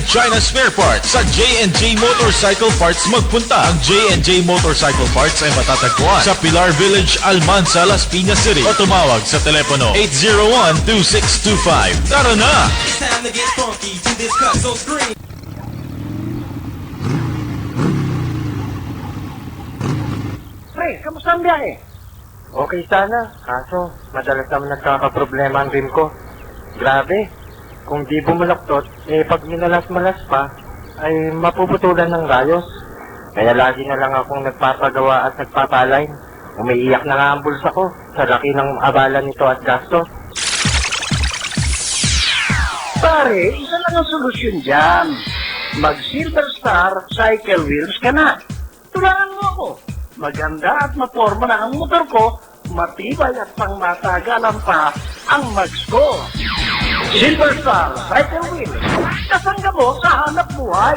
China spare parts. Sa J&J Motorcycle Parts magpunta. Ang J&J Motorcycle Parts ay matatagpuan sa Pilar Village, Almanza, Las Piñas City o tumawag sa telepono 801-2625. Tara na! It's time to get funky to this cut so scream. Pre, kamusta ang biyahe? Okay sana, kaso madalas naman nagkakaproblema ang rim ko. Grabe, kung di bumulaktot, pag minalas-malas pa, ay mapuputulan ng rayos. Kaya lagi na lang akong nagpapagawa at nagpapaline. Umiiyak na nga ang bulsa ko sa laki ng abala nito at gasto. Pare, isa lang ang solusyon dyan. Mag-Silver Star Cycle Wheels ka na. Tulangan mo ako. Maganda at maporma na ang motor ko, matibay at pangmatagalan pa ang mags ko. Silver Star Cycle Wheels. Kasangga mo sa hanap buhay.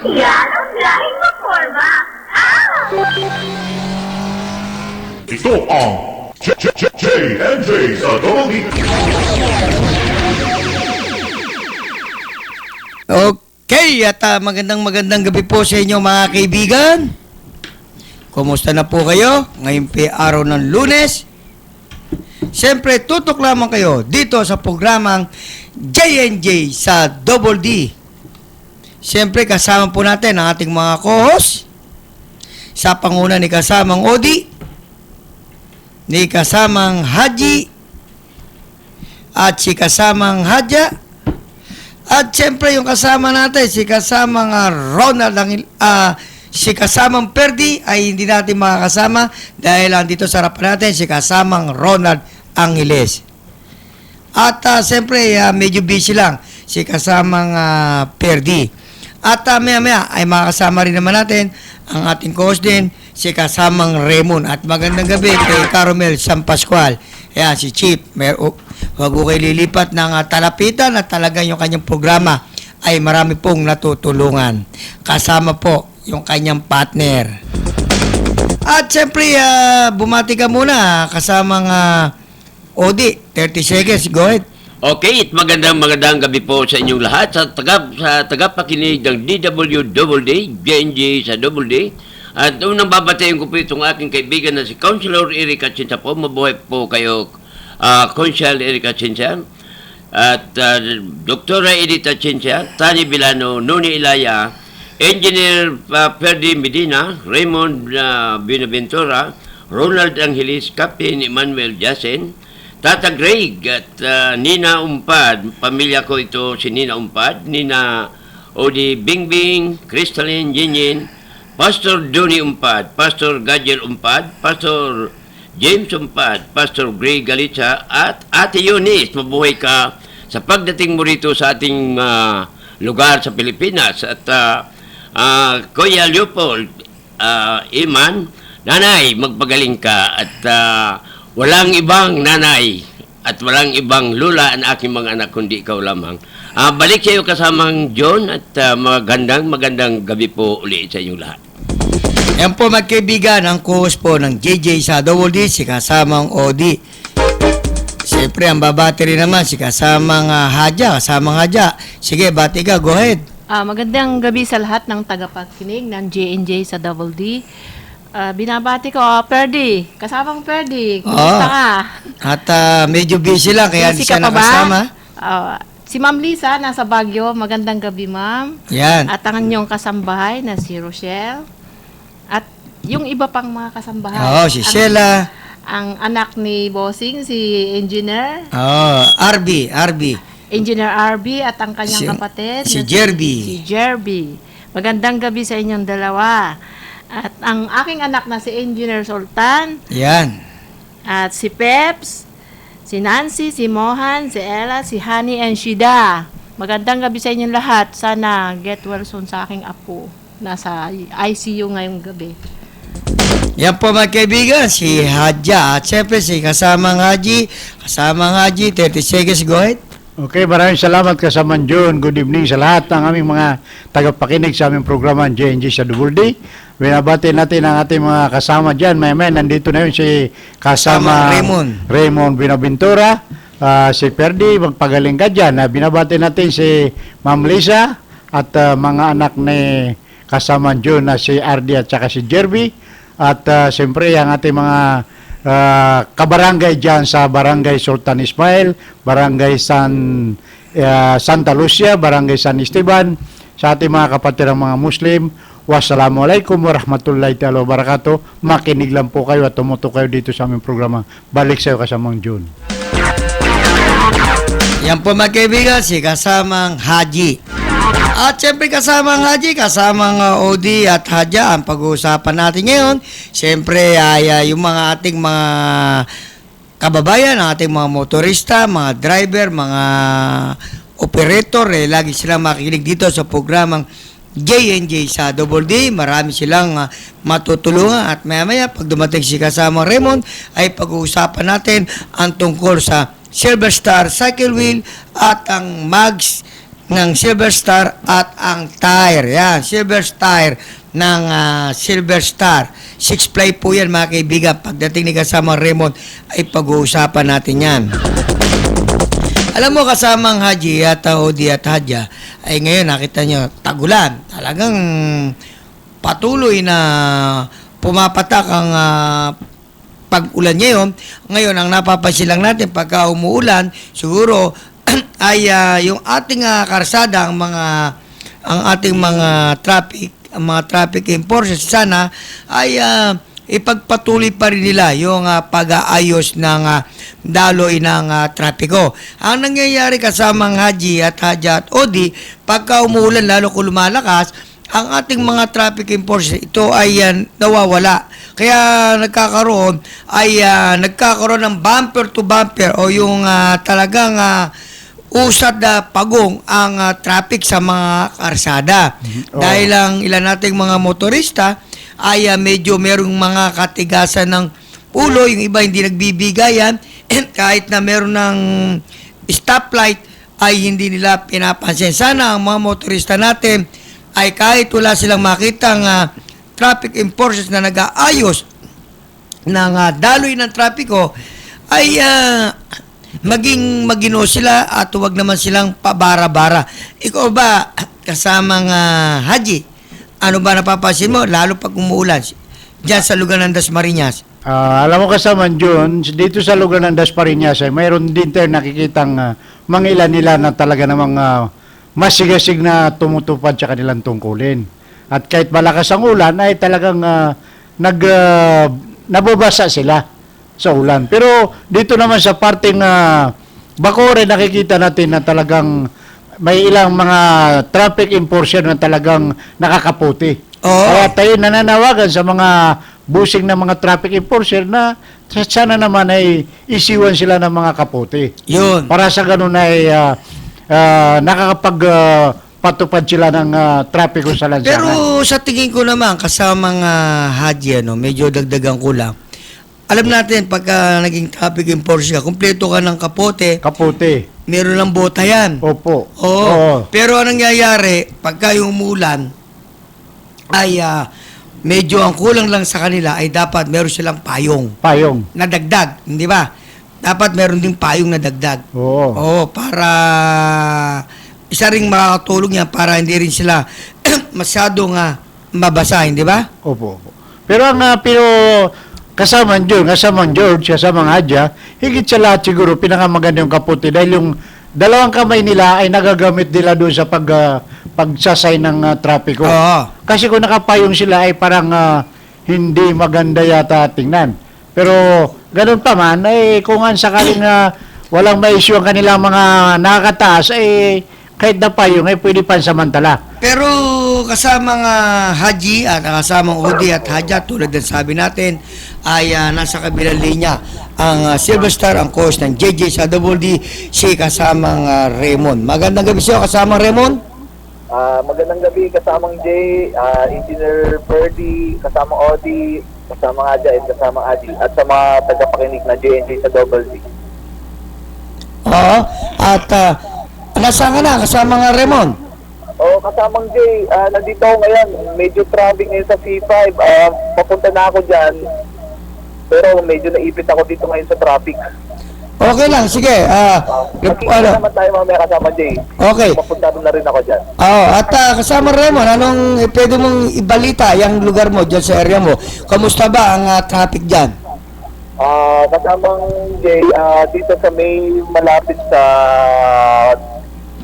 Yan ang lahing maporma. Ito ang J&J sa Double D. Okay, at magandang gabi po sa inyo mga kaibigan. Kumusta na po kayo? Ngayon po araw ng Lunes. Siyempre, tutok lamang kayo dito sa programang J&J sa Double D. Siyempre, kasama po natin ang ating mga co-host sa panguna ni kasamang Odi, ni kasamang Haji, at si kasamang Hadja, at siyempre yung kasama natin, si kasamang Ronald, si kasamang Perdi ay hindi natin makakasama dahil dito sa harapan natin si kasamang Ronald Angeles. At siyempre medyo busy lang si kasamang Perdi. At maya ay makakasama rin naman natin ang ating co-host din, si kasamang Raymond. At magandang gabi kay Carmel San Pascual. Ayan, si Chief. Huwag ko kayo lilipat ng talapitan at talagang yung kanyang programa ay marami pong natutulungan. Kasama po yung kanyang partner. At siyempre, bumati ka muna kasamang Odi. 30 seconds, go ahead. Okay, magandang gabi po sa inyong lahat sa tagapakinig ng DWDD, J&J sa Double D. At unang babatayin ko po itong aking kaibigan na si Councilor Eric Atienza po. Mabuhay po kayo, Councilor Eric Atienza. At Dr. Edith Atienza, Tani Bilano, Noni Ilaya, Engineer Perdi Medina, Raymond Binaventura, Ronald Angeles, Captain Emmanuel Jasen, Tata Greg at Nina Umpad, pamilya ko ito si Nina Umpad, Nina Odi Bingbing, Crystalline Jinyin, Pastor Johnny Umpad, Pastor Gadiel Umpad, Pastor James Umpad, Pastor Greg Galitza at Ate Eunice, mabuhay ka sa pagdating mo rito sa ating lugar sa Pilipinas. At Kuya Leopold Iman, nanay, magpagaling ka at walang ibang nanay at walang ibang lula ang aking mga anak kundi ikaw lamang. Balik sa iyo kasamang John at magandang gabi po ulit sa inyong lahat. Yan po magkaibigan ang co-host po ng JJ sa Double D, si kasamang Odi. Siyempre ang babati rin naman si kasamang Hadja, Sige, bati ka, go ahead. Magandang gabi sa lahat ng tagapakinig ng J&J sa Double D. Binabati ko, Perdi. Kasamang Perdi. Kumusta ka? At medyo busy lang, kaya hindi siya nakasama. Si Ma'am Lisa, nasa Baguio. Magandang gabi, Ma'am. Yan. At ang inyong kasambahay na si Rochelle. At yung iba pang mga kasambahay. Si Sheila. Ang anak ni Bossing, si Engineer. RB. Engineer RB at ang kanyang kapatid. Si Jerby. Magandang gabi sa inyong dalawa. At ang aking anak na si Engineer Sultan. Yan. At si Peps, si Nancy, si Mohan, si Ella, si Honey, and Shida. Magandang gabi sa inyong lahat. Sana get well soon sa aking apo. Nasa ICU ngayong gabi. Yan po mga kaibigan, si Hadja. At siyempre si kasamang Haji. 30 seconds, go ahead. Okay, maraming salamat kasamang John. Good evening sa lahat ng aming mga tagapakinig sa aming programa J&J sa Double D. Binabati natin ang ating mga kasama dyan. May nandito na yun si kasama Raymond Binaventura. si Perdi, magpagaling ka dyan. Binabati natin si Ma'am Lisa at mga anak ni kasama June na si Ardi at saka si Jerby. At siyempre ang ating mga kabarangay dyan sa Barangay Sultan Ismail, Barangay Santa Lucia, Barangay San Esteban, sa ating mga kapatid ng mga Muslim. Wassalamualaikum warahmatullahi ta'ala wabarakatuh. Makinig lang po kayo at tumuto kayo dito sa aming programa. Balik sa'yo kasamang June. Yan po mga kaibigan, si kasamang Haji. At syempre kasamang Haji, kasamang Odi at Hadja, ang pag-uusapan natin ngayon, syempre ay yung mga ating mga kababayan, ang ating mga motorista, mga driver, mga operator, lagi silang makikinig dito sa programang J&J sa Double D. Marami silang matutulungan at maya-maya pag dumating si kasamang Raymond ay pag-uusapan natin ang tungkol sa Silver Star Cycle Wheel at ang mags ng Silver Star at ang tire. Yan, Silver Tire ng Silver Star. 6-ply po yan mga kaibigan. Pagdating ni kasamang Raymond ay pag-uusapan natin yan. Alam mo kasamang Haji at Odi at Hadja ay ngayon nakita nyo tagulan. Talagang patuloy na pumapatak ang pag-ulan ngayon. Ngayon, ang napapansin lang natin pagka umuulan, siguro ay yung ating karsada, ang ating mga traffic enforcers sana ay ipagpatuloy pa rin nila yung pag-aayos ng daloy ng trapiko. Ang nangyayari kasamang Haji at Hadja at Odi, pagka umuulan lalo kung lumalakas, ang ating mga traffic enforcers, ito ay nawawala. Kaya nagkakaroon ng bumper to bumper o yung talagang usad na pagong ang traffic sa mga karsada. Dahil ang ilan nating mga motorista ay medyo merong mga katigasan ng ulo, yung iba hindi nagbibigayan, kahit na meron ng stoplight ay hindi nila pinapansin. Sana ang mga motorista natin ay kahit wala silang makitang traffic enforcers na nag-aayos ng daloy ng trapiko, ay maging magino sila at huwag naman silang pabara-bara. Ikaw ba, kasamang Haji, ano ba napapansin mo, lalo pag umuulan dyan sa lugar ng Dasmariñas? Alam mo kasaman June, dito sa lugar ng Dasmariñas ay mayroon din tayo nakikitang mga ilan-ilan na talaga namang masigasig na tumutupad sa kanilang tungkulin. At kahit malakas ang ulan ay talagang nababasa sila sa ulan. Pero dito naman sa parting Bacoor, nakikita natin na talagang may ilang mga traffic enforcer na talagang nakakaputi. Kaya tayo nananawagan sa mga busing ng mga traffic enforcer na sana naman ay isiwan sila ng mga kaputi. Yun. Para sa ganun ay nakakapagpatupad sila ng trapiko sa lansangan. Pero sa tingin ko naman, kasamang Haji, medyo dagdagan ko lang. Alam natin, pagka naging traffic enforcer ka, kumpleto ka ng kapote. Kapote. Meron ng bota yan. Opo. Oo. Pero anong nangyayari, pagka yung umulan, ay medyo ang kulang lang sa kanila ay dapat meron silang payong. Payong. Na dagdag, hindi ba? Dapat meron ding payong na dagdag. Oo. Oo, para isa ring makakatulong yan para hindi rin sila masyadong mabasa, hindi ba? Opo. Pero ang kasamang George, kasamang Hadja, higit sa lahat siguro pinakamaganda yung kaputi dahil yung dalawang kamay nila ay nagagamit nila doon sa pagsasay ng trapiko. Kasi kung nakapayong sila ay parang hindi maganda yata tingnan. Pero ganun pa man, kung sakaling walang ma-issue ang kanilang mga nakakataas, kahit na payong ay pwede pansamantala. Pero kasamang Haji at kasamang Odi at Hadja, tulad ng sabi natin, ay nasa kabilang linya ang Silver Star, ang coach ng JJ sa Double D, si kasamang Raymond. Magandang gabi siya, kasamang Raymond. Magandang gabi, kasamang Jay, Engineer Ferdy, kasamang Odi, kasamang Hadja, at kasamang Adi, at sa mga tagapakinig na J&J sa Double D. Oo, at nasaan ka na, kasamang Raymond? Kasamang Jay, nandito ako ngayon, medyo traffic ngayon sa C5, papunta na ako dyan, pero medyo naipit ako dito ngayon sa traffic. Okay lang, sige. Ano? Naman tayo mamaya kasama Jay. Okay. Mapunta na rin ako dyan. At kasama Raymond, anong pwede mong ibalita yung lugar mo dyan sa area mo? Kamusta ba ang traffic dyan? Kasamang Jay, dito sa may malapit sa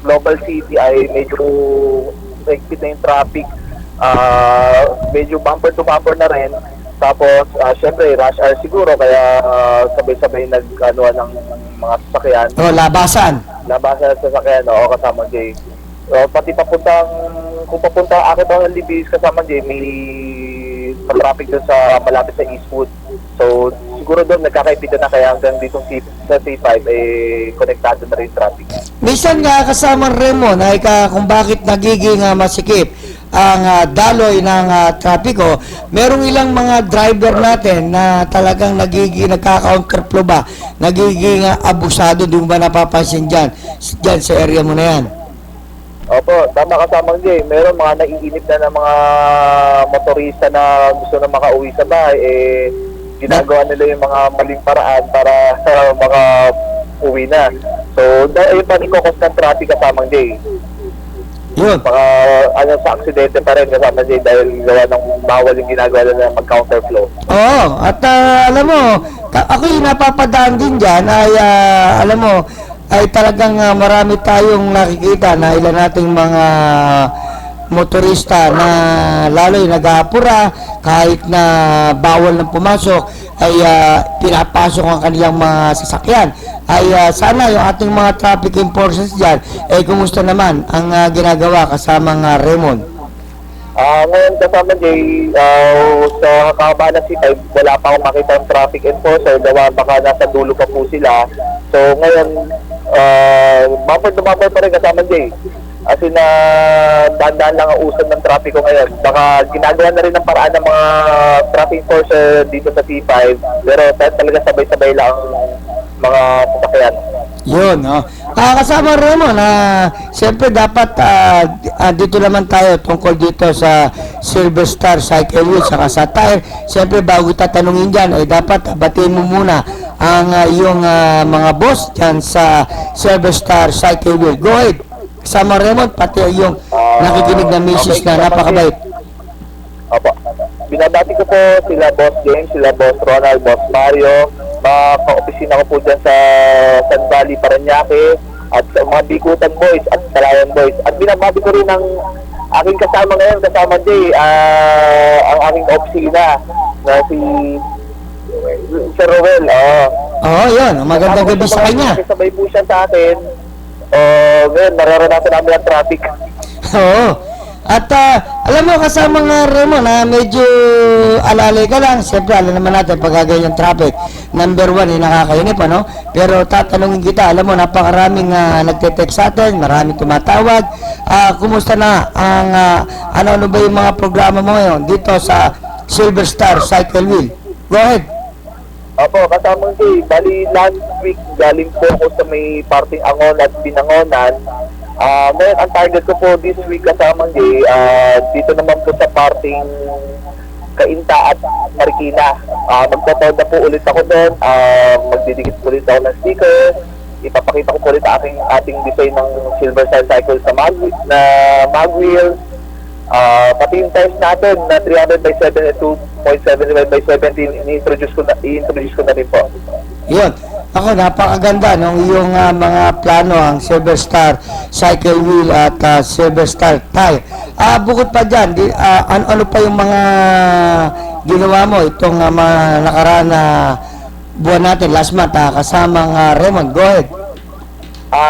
Global City ay medyo higpit na yung traffic. Medyo bumper to bumper na rin. Tapos, syempre, rush hour siguro, kaya sabay-sabay nag-ano ng mga sasakyan. Labasan. Labasan sa sasakyan, oo, kasama Jay. Pati kung papunta akit ang Libis, kasama Jay, may traffic doon sa malapit sa Eastwood. So, siguro doon nagkakaibigan na kaya hanggang dito sa C5, konektado na rin traffic. Minsan nga kasama Raymond, ay kung bakit nagiging masikip ang daloy ng trapiko, merong ilang mga driver natin na talagang nagka-counterflow ba, nagiging abusado, di mo ba napapansin dyan sa area mo na yan? Opo, tama kasamang Jay. Meron mga naiinip na ng mga motorista na gusto na makauwi sa bahay, ginagawa nila yung mga maling paraan para maka-uwi na. So, dahil pa rin kokos ng traffic kasamang Jay. Yun. Sa aksidente pa rin kasama Jay dahil gawa ng bawal yung ginagawa na mag-counterflow. Oo, at alam mo, ako yung napapadaan din dyan ay, alam mo, ay talagang marami tayong nakikita na ilan nating mga motorista na lalo yung nag-aapura kahit na bawal ng pumasok ay pinapasok ang kanilang mga sasakyan. Ay sana yung ating mga traffic enforcers dyan kumusta naman ang ginagawa kasamang Raymond? Ngayon kasama Jay, sa kakaba ng C5, wala pa akong makita ng traffic enforcer, gawa baka nasa dulo pa po sila. So ngayon, bumper to bumper pa rin kasama Jay. As in, dahan-dahan lang ang usad ng traffic ko ngayon. Baka ginagawa na rin ng paraan ng mga traffic enforcer dito sa C5, pero talaga sabay-sabay lang ang mga sasakyan. Yun, kasama Ramon, siyempre dapat dito naman tayo tungkol dito sa Silver Star Cycle Wheel saka sa tire. Siyempre bago tatanungin dyan, dapat batiin mo muna ang yung mga boss dyan sa Silver Star Cycle Wheel. Go ahead, kasama Ramon, pati yung nakikinig na misis na napakabait. Opo. Binabati ko po sila Boss James, sila Boss Ronald, Boss Mario, mga ka-opisina ko po dyan sa San Valley, Parañaque, at sa mga Bikutan Boys at Palayan Boys. At binabati ko rin ang aking kasama ngayon, kasama Jay, ang aking opisina na si Sir Rowell. Yun. Magandang gabi sa kanya. Sabay po siya sa atin. Ngayon, nararanasan namin ang traffic. Oo. At alam mo kasama nga Ramon medyo alalay ka lang. Siyempre alam naman natin pag ganyan traffic, number 1 nakakainip pero tatanungin kita, alam mo napakaraming nagte-text sa atin, maraming tumatawag. Kumusta na ang ano ba yung mga programa mo ngayon dito sa Silver Star Cycle Wheel? Go ahead. Opo, kasamang Jay, bali last week galing po ako sa may parting Angon at Binangonan. Ngayon, ang target ko po this week kasamang Jay, dito naman po sa parting Cainta at Marikina. Magtataod na po ulit ako doon, magdidikit po ulit ako ng sticker, ipapakita ko po ulit ating design ng Silver Star Cycle sa mag wheels, pati yung times natin na 300 by 7 at 2.75 by 17, i-introduce ko na rin po. Yun. Ako, napakaganda nung iyong mga plano, ang Silver Star Cycle Wheel at Silver Star Tire. Bukod pa dyan, ano pa yung mga ginawa mo itong mga nakaraan na buwan natin, last month, kasamang Raymond? Go ahead.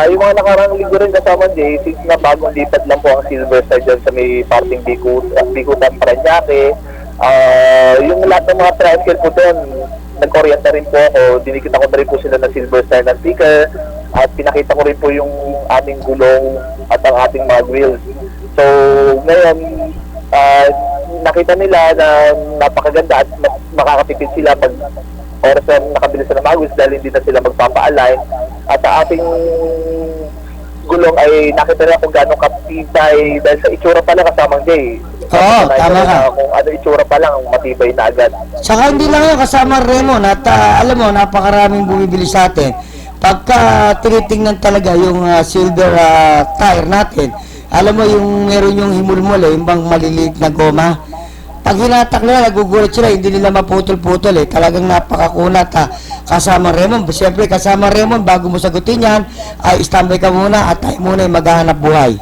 Yung mga nakarang linggo rin kasama Jay, since na bagong lipat lang po ang Silver Star dyan sa may parting Bikutan, Parañaque, yung lahat ng mga tricycle po doon, nag-orient na rin po ako, dinikita ko na rin po sila ng Silver Star na sticker at pinakita ko rin po yung ating gulong at ang ating mag wheels. So, ngayon, nakita nila na napakaganda at makakatipid sila pag oras na nakabili sa mag wheels dahil hindi na sila magpapa-align. At sa ating gulong ay nakita nila kung gano'ng katibay dahil sa itsura pala kasamang Jay. Oo, tama ka. Kung ano itsura pa lang, matibay na agad. Saka hindi lang yung kasama Raymond at alam mo, napakaraming bumibili sa atin. pagka tinitingnan talaga yung silver tire natin, alam mo yung meron yung himulmol yung bang maliliit na goma. Pag hinatak nila, nagugulat sila, hindi nila maputol-putol Talagang napakakunat kasama Raymond. Siyempre, kasama Raymond, bago mo sagutin yan, ay standby ka muna at tayo muna ay maghahanap buhay.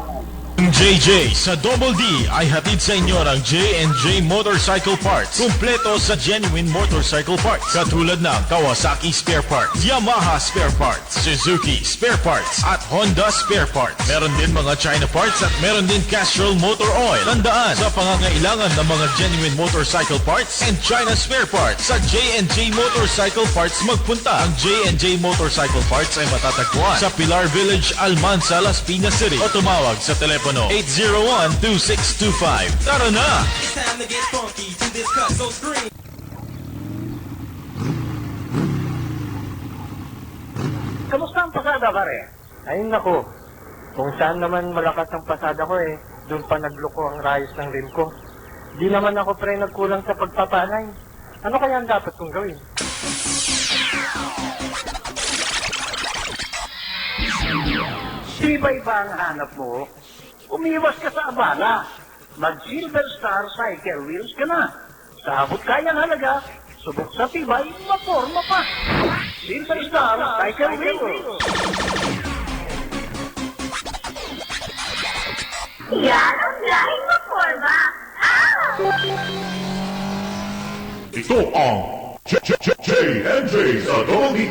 Ang JJ sa Double D ay hatid sa inyo ng J&J Motorcycle Parts. Kumpleto sa genuine motorcycle parts. Katulad ng Kawasaki spare parts, Yamaha spare parts, Suzuki spare parts, at Honda spare parts. Meron din mga China parts at meron din Castrol motor oil. Tandaan, sa pangangailangan ng mga genuine motorcycle parts and China spare parts, sa J&J Motorcycle Parts magpunta. Ang J&J Motorcycle Parts ay matatagpuan sa Pilar Village, Almanza, Las Piñas City. O tumawag sa telepono 801-2625. Tara na! It's time to get funky to this cut, so scream. Kamusta ang pasada, pare? Ay nako, kung saan naman malakas ang pasada ko doon pa nagloko ang rayos ng rim ko. Di naman ako pre nagkulang sa pagpapanay. Ano kaya ang dapat kong gawin? Tibay ba ang hanap mo? Umiwas ka sa abala. Mag-Silver Star Cycle Wheels ka na. Sa abot kayang halaga, subok sa tibay, maporma pa. Silver Star Cycle Wheels. Yan ang lahing maporma. Ito ang J&J sa Double D.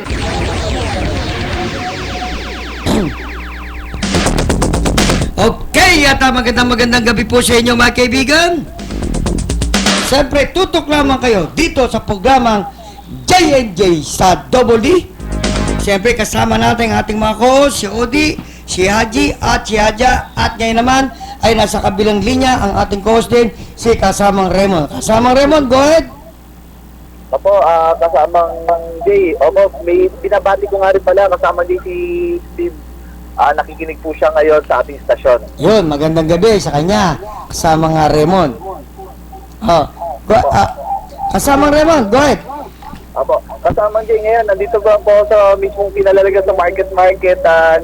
Okay, at magandang gabi po sa inyo mga kaibigan. Siyempre, tutok lamang kayo dito sa programang J&J sa Double D. Siyempre, kasama natin ang ating mga co-host, si Odi, si Haji, at si Haja. At ngayon naman, ay nasa kabilang linya ang ating co-host din, si Kasamang Raymond. Kasamang Raymond, go ahead. Opo, kasamang Jay. Opo, may binabati ko nga rin pala, kasama din si Steve. Nakikinig po siya ngayon sa ating stasyon. Yun, magandang gabi sa kanya. Kasamang Raymond. Kasamang Raymond, go ahead. Opo, kasamang Jay ngayon, nandito po ako sa mismong pinalalaga sa market.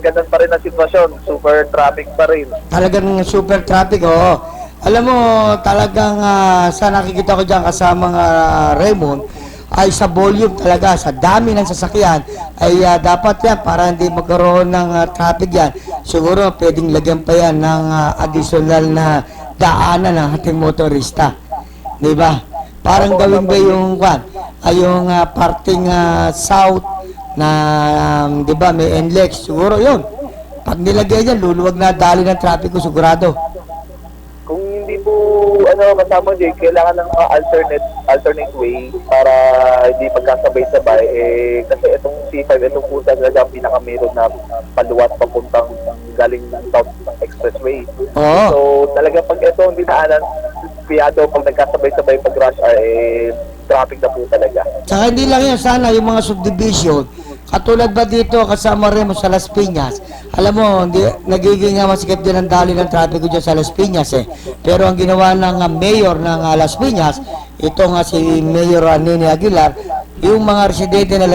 Ganun pa rin ang sitwasyon. Super traffic pa rin. Talagang super traffic, oo. Alam mo, talagang sa nakikita ko dyan kasamang Raymond, ay sa volume talaga, sa dami ng sasakyan, ay dapat yan, para hindi magkaroon ng traffic yan. Siguro, pwedeng lagyan pa yan ng additional na daanan ng ating motorista. Diba? Parang gawin ba yung, yung parting south na, diba, may NLEX. Siguro yun. Pag nilagay yan, luluwag na dali ng traffic ko, sigurado. Kung hindi po kasama Jay, kailangan ng mga alternate way para hindi magkasabay-sabay kasi itong C5 itong po talaga ang pinakameron na paluwat papuntang galing ng South Expressway. Oo. So talaga pag ito hindi naanan piyado pag nagkasabay-sabay pag rush hour traffic na po talaga. Saka hindi lang yan, sana yung mga subdivision katulad ba dito kasama rin mo sa Las Piñas, alam mo, nagiging masikip din ang dali ng trapiko dyan sa Las Piñas pero ang ginawa ng mayor ng Las Piñas, ito nga si Mayor Nini Aguilar, yung mga residente ng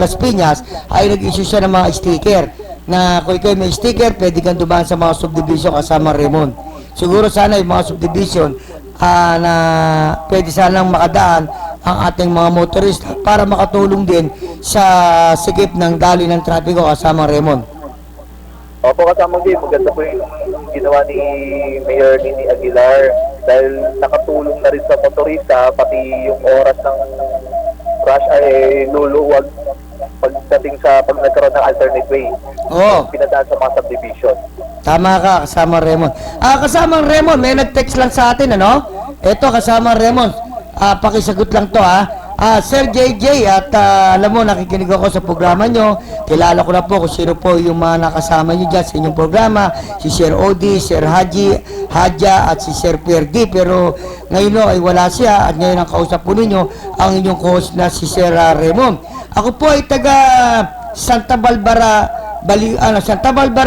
Las Piñas ay nag-issue siya ng mga sticker na kung ikaw may sticker, pwede kang dumaan sa mga subdivision kasama Raymond. Siguro sana yung mga subdivision na pwede sanang makadaan ang ating mga motorista para makatulong din sa sikip ng dali ng trapiko kasama Raymond. Opo, kasama din, maganda po yung ginawa ni Mayor Nini Aguilar dahil nakatulong na rin sa motorista pati yung oras ng rush ay luluwag pagdating sa pag nagkaroon ng alternate way. Oo. Pinadaan sa mga subdivision. Tama ka, kasama Raymond. Kasama Raymond, may nag-text lang sa atin, ano? Ito, kasama Raymond. Pakisagot lang to, Sir JJ, at alam mo, nakikinig ako sa programa nyo. Kilala ko na po kung sino po yung mga nakasama nyo dyan sa inyong programa. Si Sir Odi, Sir Haji, Haja, at si Sir Perdi. Pero ngayon ay wala siya at ngayon ang kausap po ninyo ang inyong host na si Sir Raymond. Ako po ay taga Santa Barbara,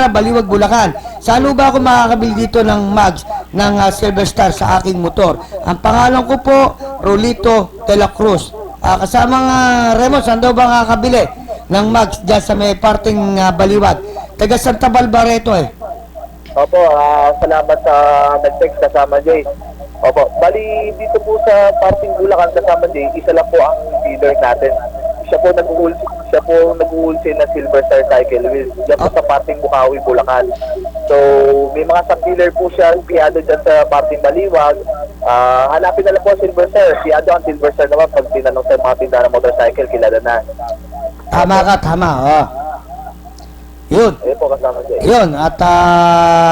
Baliwag, Bulacan. Saan ba ako makakabili dito ng mags ng Silver Star sa aking motor? Ang pangalan ko po, Rolito de la Cruz. Kasamang Raymond, saan daw ba makakabili ng Max dyan sa may parting Baliwag. Taga Santa Barbara ito eh. Opo, salamat sa nag-text kasama Jay. Opo, bali dito po sa parting Bulacan kasama Jay, isa lang po ang dealer natin. Siya po nag-wholesale na Silver Star Cycle Wheels dyan po sa parting Bukawi, Bulacan. So, may mga sub-dealer po siya, piyado dyan sa parting Baliwag. Hanapin na lang po ang Silver Star. Piyado ang Silver Star naman pag tinanong sa mga tindahan ng motorcycle, kilala na. Tama ka, tama. Oh. Yun. Ayun po kasama Jay. Yun, at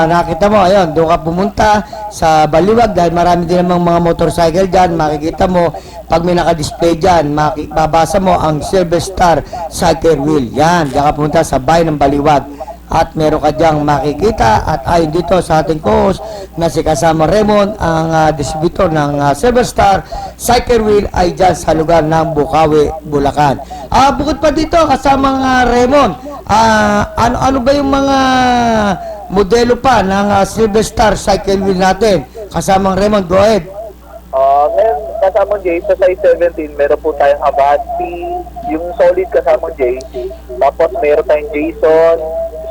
nakita mo, ayun, doon ka pumunta sa Baliwag dahil marami din namang mga motorcycle dyan. Makikita mo, pag may naka-display dyan, babasa mo ang Silver Star Cycle Wheel. Yan, diyan ka pumunta sa bayan ng Baliwag. At meron ka diyang makikita at ayon dito sa ating co-host na si kasama Raymond, ang distributor ng Silver Star Cycle Wheel ay dyan sa lugar ng Bukawi, Bulacan. Bukod pa dito, kasama Raymond, ano ba yung mga modelo pa ng Silver Star Cycle Wheel natin? Kasamang Raymond, go ahead. Ngayon, kasama Jay, sa size 17, meron po tayong Avanti, yung solid kasama Jay. Tapos meron tayong Jason,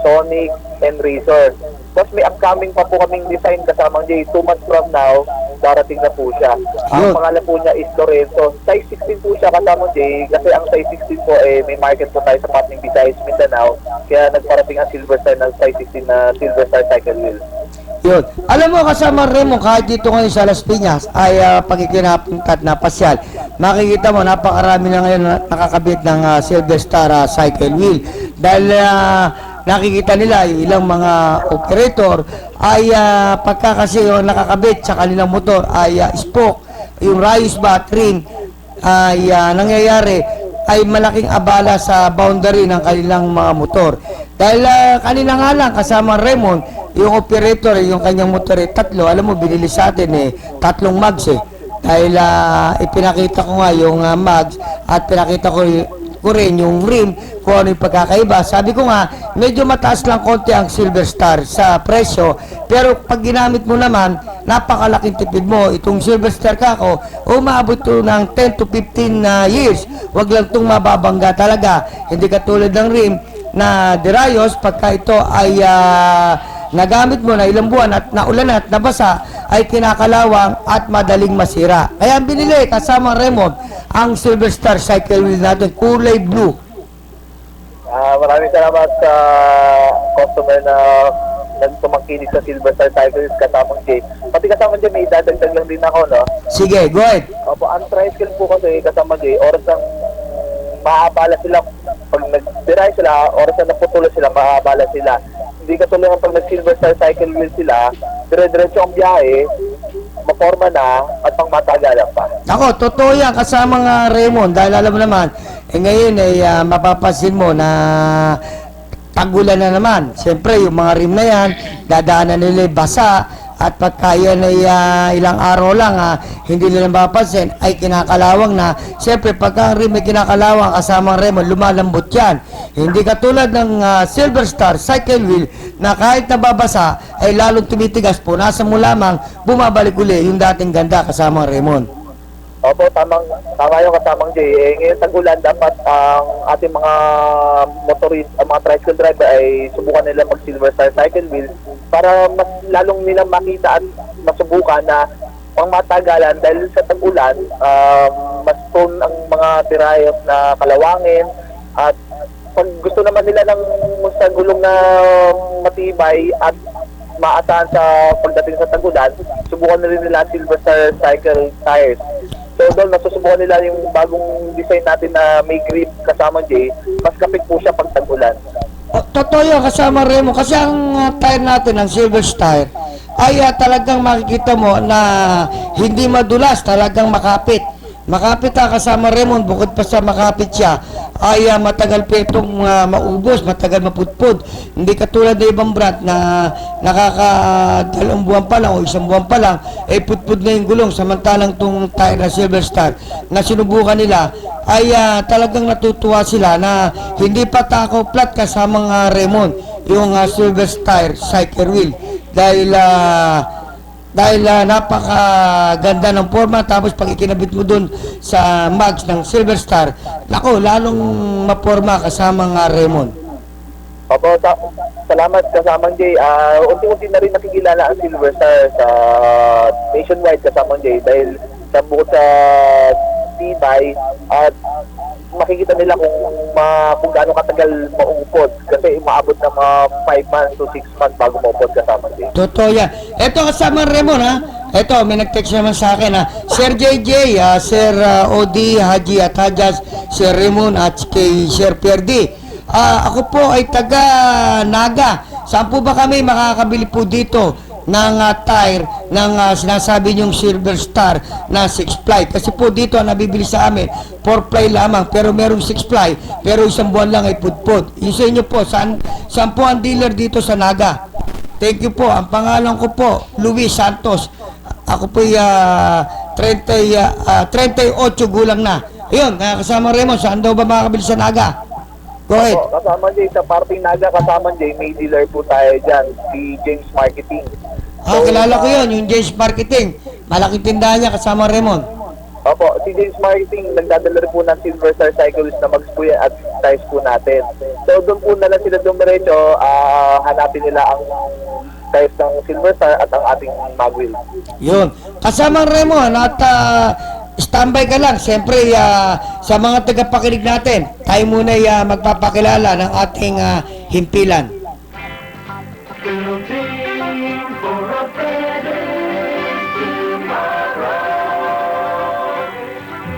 Sonic, and Razor. Tapos may upcoming pa po kaming design kasamang Jay. 2 months from now, darating na po siya. Ang pangalan po niya is Lorenzo. Size 16 po siya kasamang Jay. Kasi ang size 16 po, may market po tayo sa Pating Visayas, Mindanao. Kaya nagparating ang Silver Star ng size 16 na Silver Star Cycle Wheel. Yun. Alam mo, kasama Raymond, kahit dito ngayon sa Las Piñas, ay pagkikinapunta at napasyal. Makikita mo, napakarami na ngayon nakakabit ng Silver Star Cycle Wheel. Dahil nakikita nila yung ilang mga operator ay pagka kasi yung nakakabit sa kanilang motor ay spoke, yung rayos ba, trim, ay nangyayari ay malaking abala sa boundary ng kanilang mga motor. Dahil kanina nga lang kasama Raymond, yung operator, yung kanyang motor ay 3. Alam mo, binili sa atin 3 mags eh. Dahil ipinakita ko nga yung mags at pinakita ko rin yung rim kung ano yung pagkakaiba. Sabi ko nga, medyo mataas lang konti ang Silver Star sa presyo, pero pag ginamit mo naman, napakalaking tipid mo. Itong Silver Star kako, umaabot to ng 10 to 15 years. Wag lang itong mababangga talaga. Hindi katulad ng rim na Derayos, pagka ito ay nagamit mo na ilang buwan at naulan at nabasa, ay kinakalawang at madaling masira. Kaya binili kasama Raymond ang Silver Star Cycle Wheel natin, kulay blue. Maraming salamat sa customer na nagtumangkinig sa Silver Star Cycle Wheel kasama Jay. Pati kasama Jay, may idadagdag lang din ako, no? Sige, go ahead. Opo, ang tricycle po kasi kasama Jay, oras ng maabala sila. Pag nag-diray sila, oras na naputuloy sila, maabala sila. Hindi katulad pag nag-Silver Star Cycle Wheel sila, dire-diretso ang biyahe, maporma na, at pang matagalan pa. Ako, totoo yan, kasama nga Raymond, dahil alam mo naman, ngayon ay mapapansin mo na tagulan na naman. Siyempre, yung mga rim na yan, dadaanan nila basa, at pagka yan ay ilang araw lang, hindi nila mapapansin, ay kinakalawang na. Siyempre, pagka ang rim ay kinakalawang, kasama Raymond, lumalambot yan. Hindi katulad ng Silver Star Cycle Wheel na kahit nababasa, ay lalong tumitigas po. Nasa mo lamang, bumabalik uli yung dating ganda kasama Raymond. Opo, tama yung kasamang Jay. Ngayon tagulan, dapat ang ating mga motorist, mga tricycle driver ay subukan nila mag-Silver Star Cycle Wheel para mas lalong nila makita at masubukan na pang matagalan dahil sa tagulan, mas prone ang mga tirayos na kalawangin at pag gusto naman nila ng sa gulong na matibay at maasahan sa pagdating sa tagulan, subukan na rin nila Silver Star Cycle tires. So doon, nasusubukan nila yung bagong design natin na may grip kasama Jay, mas kapit po siya pag tag-ulan. Totoo yun, kasama Remo, kasi ang tire natin, ang Silver Star, ay talagang makikita mo na hindi madulas, talagang makapit. Makapit kasama Raymond, bukod pa sa makapit siya, ay matagal pa itong maubos, matagal maputpud. Hindi katulad ng ibang brand na nakakadalawang buwan pa lang o isang buwan pa lang, ay putpud na yung gulong. Samantalang itong tire na Silver Star na sinubukan nila, ay talagang natutuwa sila na hindi pa tako flat kasama Raymond, yung Silver Star Cycle Wheel. Dahil Dahil napakaganda ng forma, tapos pag ikinabit mo dun sa mags ng Silver Star, nako, lalong maporma kasamang Raymond. Opo, salamat kasamang Jay. Unti-unti na rin nakikilala ang Silver Star sa nationwide kasamang Jay dahil sa bukod sa tibay at makikita nila kung gaano katagal maupod kasi umaabot ng mga 5 months to 6 months bago maupod kasamang Jay. Totoo yan. Ito kasama Raymond, ha? Ito, may nag-text naman sa akin, ha? Sir JJ, Sir Odi, Haji at Hajas, Sir Raymond at kay Sir Perdi. Ako po ay taga Naga. Saan po ba kami makakabili po dito ng tire ng sinasabi niyong Silver Star na 6-ply? Kasi po dito ang nabibili sa amin 4-ply lamang, pero merong 6-ply, pero isang buwan lang ay pudpud. Yung sa inyo po, saan po ang dealer dito sa Naga? Thank you po. Ang pangalan ko po, Luis Santos. Ako po ay 38 gulang na. Ayun, kasama Raymond, saan daw ba makakabili sa Naga? Go ahead. Opo, kasama Jay, sa parting Naga kasama Jay, may dealer po tayo dyan, si James Marketing. Kilala ko yun, yung James Marketing. Malaking tindahan niya kasama Raymond. Opo, si James Marketing, nagdadala rin po ng Silver Star Cyclist na mags po yan at size po natin. So doon po na lang sila dumiretso, hanapin nila ang size ng Silver Star at ang ating mag wheel. Yun. Kasama Raymond at standby ka lang. Siyempre, sa mga tagapakinig natin, tayo muna magpapakilala ng ating himpilan.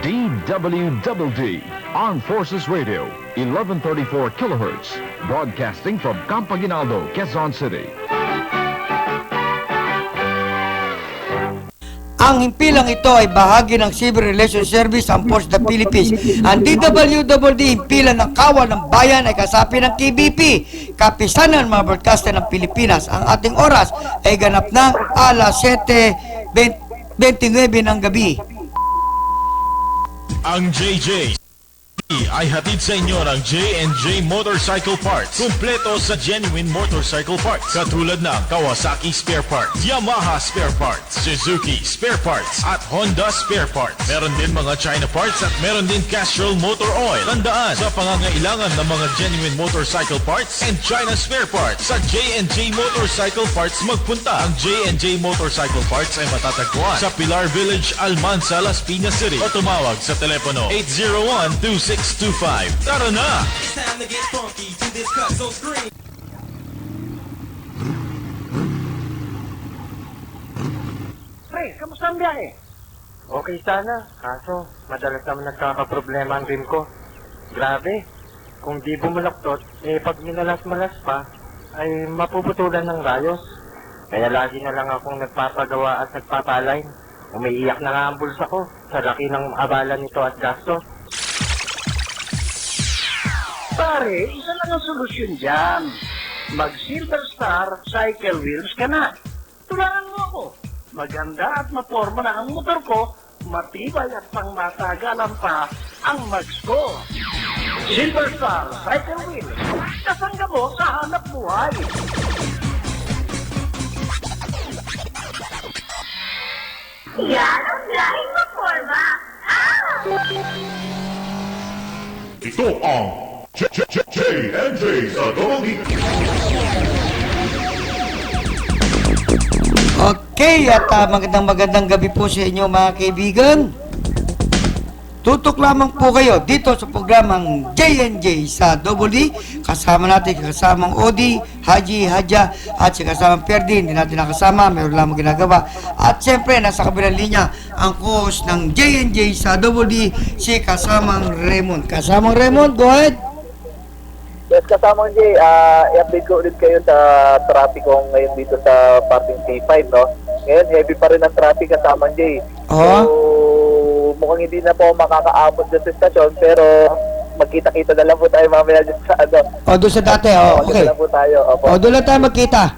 DWDD, Armed Forces Radio, 1134 kilohertz, broadcasting from Campo Aguinaldo, Quezon City. Ang himpilang ito ay bahagi ng Civil Relations Service ang Force of the Philippines. Ang DWDD, himpilan ng kawan ng bayan, ay kasapi ng KBP, Kapisanan ng mga broadcaster ng Pilipinas. Ang ating oras ay ganap ng alas 7:29 ng gabi. Ang JJ ay hatid sa inyo ng J&J Motorcycle Parts. Kumpleto sa genuine motorcycle parts. Katulad ng Kawasaki Spare Parts, Yamaha Spare Parts, Suzuki Spare Parts, at Honda Spare Parts. Meron din mga China parts at meron din Castrol Motor Oil. Tandaan, sa pangangailangan ng mga genuine motorcycle parts and China Spare Parts, sa J&J Motorcycle Parts magpunta. Ang J&J Motorcycle Parts ay matatagpuan sa Pilar Village, Almansa, Las Piñas City, o tumawag sa telepono 801-2625. Tara na! It's time to get funky to this cut so scream. Pre, kamusta ang biyahe? Okay sana, kaso madalas naman nagkakaproblema ang rim ko. Grabe, kung di bumulaktot, pag minalas-malas pa, ay mapuputulan ng rayos. Kaya lagi na lang akong nagpapagawa at nagpapalain. Umiiyak na nga ang bulsa ko sa laki ng abala nito at gasto. Pare, isa lang ang solusyon dyan. Mag-Silver Star Cycle Wheels ka na. Tulungan mo ako. Maganda at maporma na ang motor ko, matibay at pangmatagalan pa ang mags ko. Silver Star Cycle Wheels. Kasangga mo sa hanap buhay. Yan ang lahing maporma. Ito ang J&J sa Double D. Okay, at magandang gabi po sa inyo mga kaibigan. Tutok lamang po kayo dito sa programang J&J sa Double D. Kasama natin, kasamang Odi, Haji, Hadja, at si kasamang Perdi. Hindi natin nakasama, mayroon lamang ginagawa. At siyempre, nasa kabilang linya, ang host ng J&J sa Double D, si kasamang Raymond. Kasamang Raymond, go ahead. Yes, kasamang Jay, i-update ko ulit kayo sa trapiko ngayon dito sa parting C5, no? Ngayon, heavy pa rin ang traffic kasamang Jay. So, mukhang hindi na po makakaabot dyan sa stasyon, pero magkita-kita na lang po tayo mamaya dyan sa ano. Doon sa dati, okay. Doon lang po tayo, opo. Doon lang tayo magkita.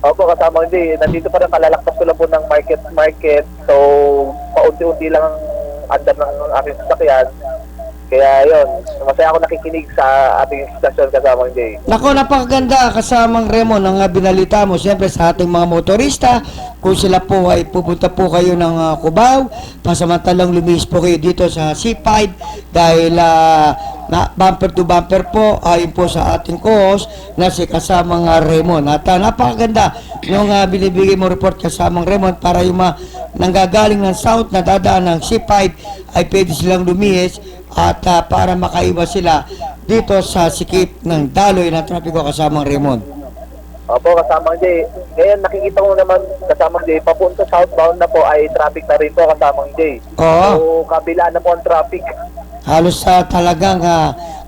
Opo, kasamang Jay, nandito pa rin, kalalakpas ko lang po ng market. So, paunti-unti lang ang andar ng aking sasakyan. Kaya yun, masaya ako nakikinig sa ating stasyon kasamang Jay. Nako, napakaganda kasamang Raymond ang binalita mo. Siyempre sa ating mga motorista, kung sila po ay pupunta po kayo ng Cubao, pasamantalang lumihis po kayo dito sa C5 dahil na bumper to bumper po ayon po sa ating co-host na si kasamang Raymond. At napakaganda yung binibigay mo report kasamang Raymond para yung nanggagaling ng south na dadaan ng C5 ay pwede silang lumihis at para makaiwas sila dito sa sikip ng daloy ng trapiko kasamang Raymond. Opo, kasamang Jay. Ngayon, nakikita ko naman kasamang Jay, papunta southbound na po ay traffic na rin po kasamang Jay. Oo. So, kabila na po ang traffic. Halos talagang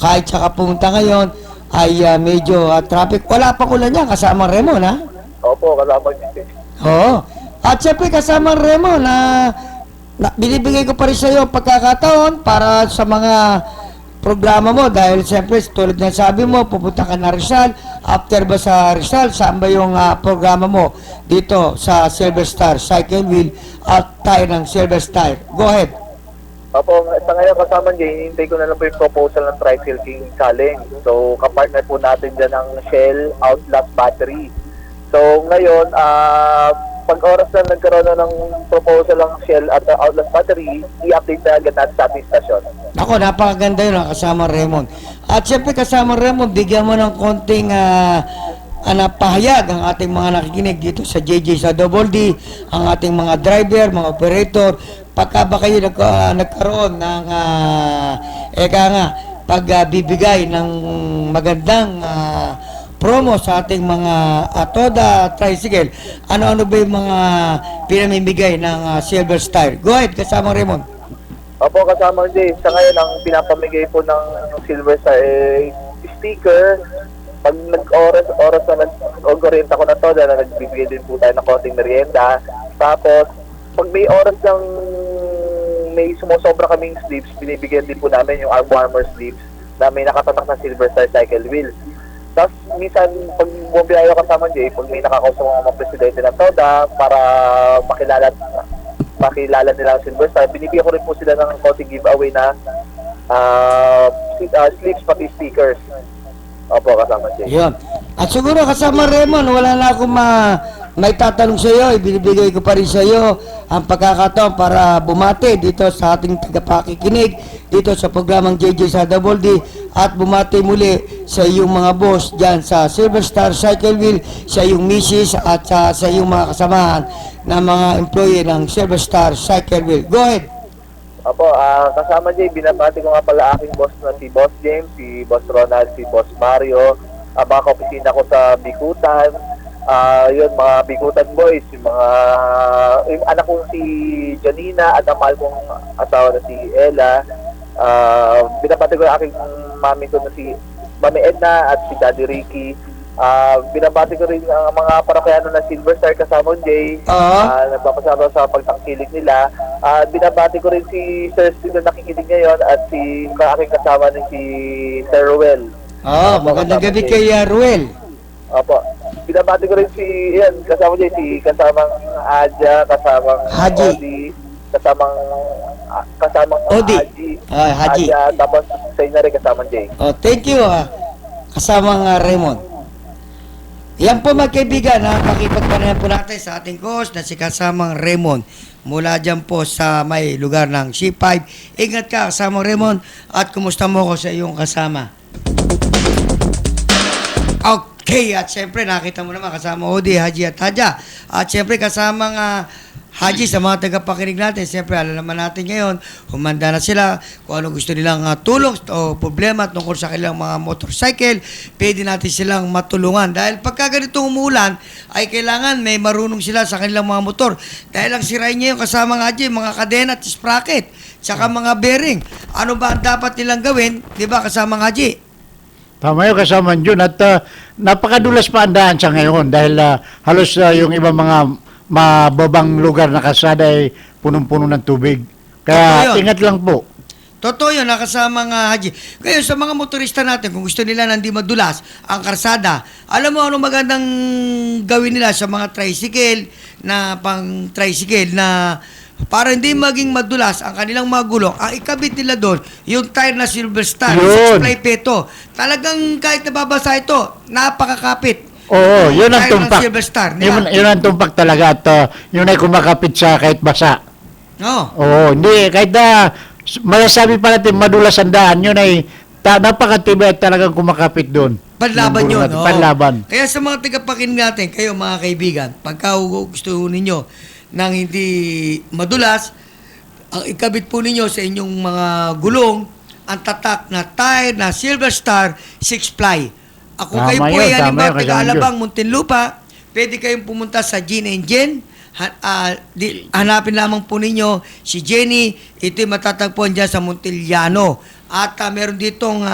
kahit sa pumunta ngayon ay medyo traffic. Wala pang ulan yan kasamang Raymond, ha? Opo, kasamang Jay. Oo. At syempre kasamang Raymond binibigay ko pa rin sa iyo pagkakataon para sa mga programa mo dahil siyempre tulad ng sabi mo pupunta ka na Rizal, after ba sa Rizal saan ba yung programa mo dito sa Silver Star Cycle Wheel at tayo ng Silver Star? Go ahead. Opo, sa ngayon kasama Jay, hinihintay ko na lang po yung proposal ng Tricycle King Challenge. So, kapartner po natin dyan ang Shell Outlast Battery. So, ngayon, pag oras na nagkaroon na ng proposal ng Shell at Outlast Battery, i-update na agad natin sa ating stasyon. Ako, napakaganda yun kasama Raymond. At syempre kasama Raymond, bigyan mo ng konting pahayag ang ating mga nakikinig dito sa JJ sa Double D, ang ating mga driver, mga operator, pagka ba kayo nagkaroon ng pagbibigay ng magandang promo sa ating mga Toda Tricycle, ano-ano ba yung mga pinamimigay ng Silver Star? Go ahead, kasama Raymond. Opo, kasama Jay, sa ngayon ang pinapamigay po ng Silver Star sticker. Pag nag-oras na nag-orienta ko na to, na nagbibigay din po tayo ng konting merienda. Tapos, pag may oras ng may sumusobra kaming sleeves, binibigyan din po namin yung arm warmer sleeves na may nakatatak na Silver Star Cycle Wheel. Tapos, minsan, pag bumiyayo kasama Jay, pag may nakakausap mga presidente ng TODA para makilala nila ang Silver Star, binibigyan ko rin po sila ng konting giveaway na sleeves pati stickers. Opo, kasama Jay. Yun. At siguro kasama Raymond, wala na akong may tatanong sa iyo, ibinibigay ko pa rin sa iyo ang pagkakataon para bumati dito sa ating tagapakikinig dito sa programang JJ sa Double D at bumati muli sa iyong mga boss dyan sa Silver Star Cycle Wheel, sa iyong misis at sa iyong mga kasamahan na mga employee ng Silver Star Cycle Wheel. Go ahead. Opo, kasama Jay, binabati ko nga pala aking boss na si Boss James, si Boss Ronald, si Boss Mario, mga kaopisina ko sa Bikutan, yun, mga Bikutan boys, yung anak kong si Janina at ang mahal kong asawa na si Ella. Binabati ko yung aking mami ko na si Mami Edna at si Daddy Ricky. Binabati ko rin ang mga parokyano na Silver Star kasama Jay. Nagpapasama sa pagtangkilik nila. Binabati ko rin si Sir Steve na nakikinig ngayon at si aking kasama ni si Sir Ruel. Magandang gabi kay Ruel. Opo. Binabati ko rin kasama Jay, kasamang Adja, kasamang Haji. Odi, kasamang Odi. Haji. Adja, tapos sa inyo rin kasamang Jay. Thank you, kasamang Raymond. Yan po mga kaibigan, pakipagpanayan po natin sa ating host na si kasamang Raymond mula dyan po sa may lugar ng C5. Ingat ka kasamang Raymond at kumusta mo ko sa iyong kasama. Okay, at syempre nakita mo naman kasama Odi, Haji at Hadja. At syempre kasama Haji sa mga tagapakinig natin. Syempre alam naman natin ngayon, humanda na sila kung ano gusto nilang tulong o problema tungkol sa kanilang mga motorcycle. Pwede natin silang matulungan. Dahil pagka ganito umuulan, ay kailangan may marunong sila sa kanilang mga motor. Dahil ang sirain niya yung kasama Haji, mga kadena at sprocket, tsaka mga bearing. Ano ba ang dapat nilang gawin? Di ba kasama Haji? Tama yun, kasama yun. At napakadulas pa ang daan sa ngayon dahil halos yung ibang mga mababang lugar na kalsada ay punong-puno ng tubig. Kaya ingat lang po. Totoo yun, nakasama nga Haji. Ngayon, sa mga motorista natin, kung gusto nila nang di madulas ang karsada, alam mo ano magandang gawin nila sa mga tricycle na pang-tricycle na para hindi maging madulas ang kanilang mga gulong, ang ikabit nila doon, yung tire na Silver Star, Yun. 6 ply peto. Talagang kahit nababasa ito, napakakapit. Oo, yun ang Tire ng tumpak. Silver Star, di Yun, ba? yun ang tumpak talaga at yun ay kumakapit sa kahit basa. No. Oo, hindi, kahit na masasabi pa natin madulas ang daan, yun ay napakatibay at talagang kumakapit doon. Panlaban Yung yun. natin, oo. panlaban. Kaya sa mga tagapakinig natin, kayo mga kaibigan, pagka gusto ninyo nang hindi madulas, ang ikabit po ninyo sa inyong mga gulong, ang tatak na tire na Silver Star 6 ply. Ako Tama kayo po yun, ay tama halimbawa yun, kasama taga-Alabang, Muntinlupa, pwede kayong pumunta sa Gin and Jen. Hanapin lamang po ninyo si Jenny. Ito'y matatagpuan dyan sa Montiliano. At meron ditong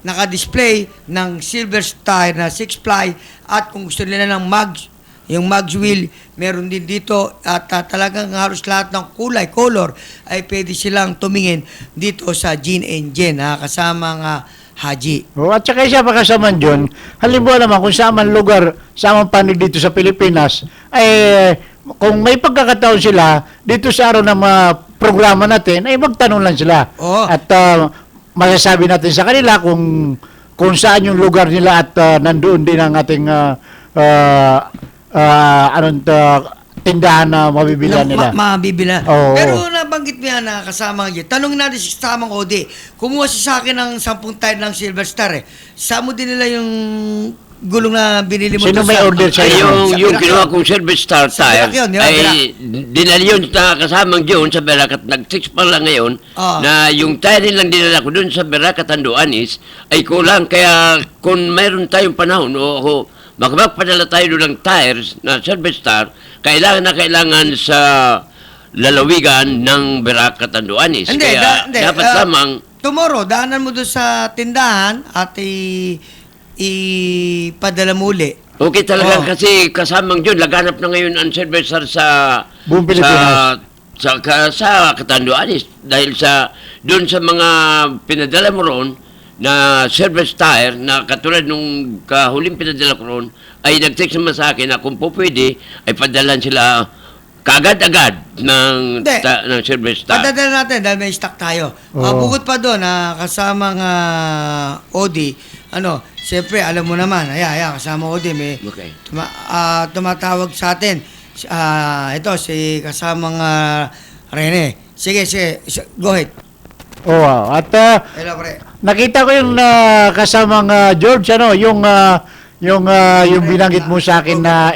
naka-display ng Silver Star na 6 ply. At kung gusto nila ng mags, yung mags wheel, meron din dito. At talagang halos lahat ng kulay, color, ay pwede silang tumingin dito sa Gin and Jen. Kasama nga Haji. At saka isa pa kasama dyan, halimbawa naman kung saan man lugar, saan man panig dito sa Pilipinas, ay kung may pagkakataon sila dito sa araw ng mga programa natin, ay magtanong lang sila. Oo. At masasabi natin sa kanila kung saan yung lugar nila at nandoon din ang ating tindahan na mabibilihan nila. Mabibila. Oo. Pero nabanggit mo yan na kasama niya. Tanongin natin si kasamang Odi. Kumuha siya sa akin ng 10 tire ng Silver Star eh. Saan mo din nila yung gulong na binili mo? Sino doon may order Ay, sa'yo? yung kinuha kong Silver Star Sa tire, Berac yun, di ba? ay dinali yun na kasamang yun sa Berac at nag-6 pa lang ngayon Ah. na yung tire lang dinala ko dun sa Berac at Anduanis ay kulang. Kaya kung mayroon tayong panahon o magpadala tayo doon ng tires na Silver Star, kailangan sa lalawigan ng Berac at Anduanis. Hindi, Kaya dapat lamang tomorrow, daanan mo doon sa tindahan at ipadala mo uli. okay talaga Oh. kasi kasamang yun, laganap na ngayon ang Silver Star sa Buong Pilipinas. sa Catanduanes dahil doon sa mga pinadala mo ron na service tire na katulad nung kahuling pinadala ko ron ay nag-text naman sa akin na kung po pwede ay padalan sila kaagad-agad ng service tire. Padadala natin dahil may stock tayo. Bukod pa doon, kasamang Odi, siyempre, alam mo naman, kasama Odi, may Okay. tumatawag sa atin. Ito, si kasamang Rene. Sige, go ahead. Oo, at Hello, pre. nakita ko yung kasamang George, yung binanggit mo sa akin na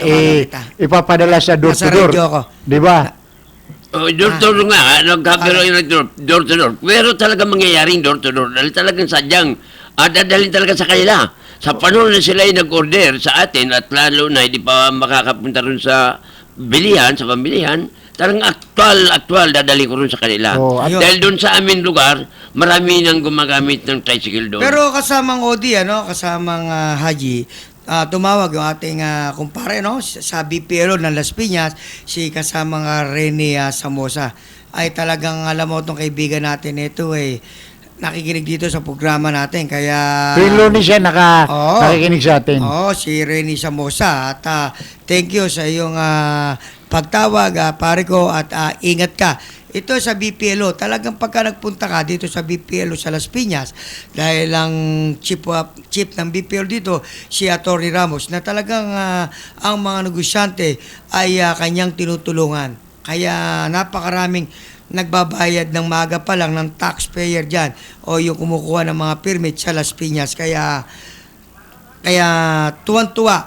ipapadala sa door to Nasa door. radio ako. Di ba? Door to door nga, nagkakaroon ng door to door. Pero talaga mangyayaring door to door dahil talagang sadyang dadalhin talaga sa kanila. Sa panahon na sila ay nag-order sa atin at lalo na hindi pa makakapunta rin sa bilihan, sa pambilihan, talagang aktual dadalhin ko rin sa kanila. Oh, dahil doon sa aming lugar, marami nang gumagamit ng tricycle doon. Pero kasamang Odi, kasamang Haji, tumawag yung ating kumpare, sa BPLO ng Las Piñas, si kasamang Rene Samosa. Ay talagang alam mo itong kaibigan natin ito nakikinig dito sa programa natin. Kaya Tuwing Lunes siya nakikinig sa atin. si Rene Samosa. At thank you sa iyong pagtawag, pare ko, at ingat ka. Ito sa BPLO, talagang pagka nagpunta ka dito sa BPLO sa Las Piñas, dahil ang chief ng BPLO dito, si Atty. Ramos, na talagang ang mga negosyante ay kanyang tinutulungan. Kaya napakaraming nagbabayad ng maaga pa lang ng taxpayer dyan o yung kumukuha ng mga permit sa Las Piñas. Kaya tuwan-tuwa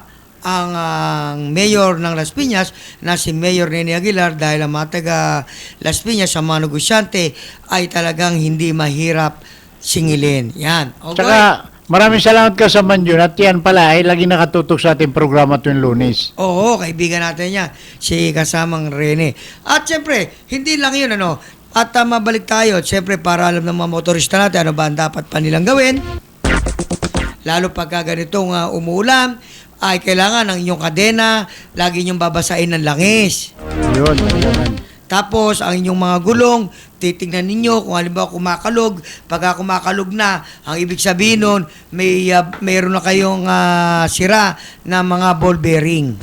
ang mayor ng Las Piñas na si Mayor Nene Aguilar dahil ang mga taga Las Piñas sa mga negosyante ay talagang hindi mahirap singilin. Yan. Okay. Tsaka maraming salamat ka sa Manjun at yan pala ay lagi nakatutok sa ating programa tuwing Lunes. Oo, kaibigan natin yan, si kasamang Rene. At siyempre, hindi lang yun, At mabalik tayo, siyempre, para alam ng mga motorista natin, ano ba ang dapat pa nilang gawin. Lalo pagka ganitong umuulan, ay kailangan ng inyong kadena, lagi inyong babasain ng langis. Yun. Tapos, ang inyong mga gulong, titingnan ninyo kung halimbawa kumakalog. Pagka kumakalog na, ang ibig sabihin nun, mayroon na kayong sira na mga ball bearing.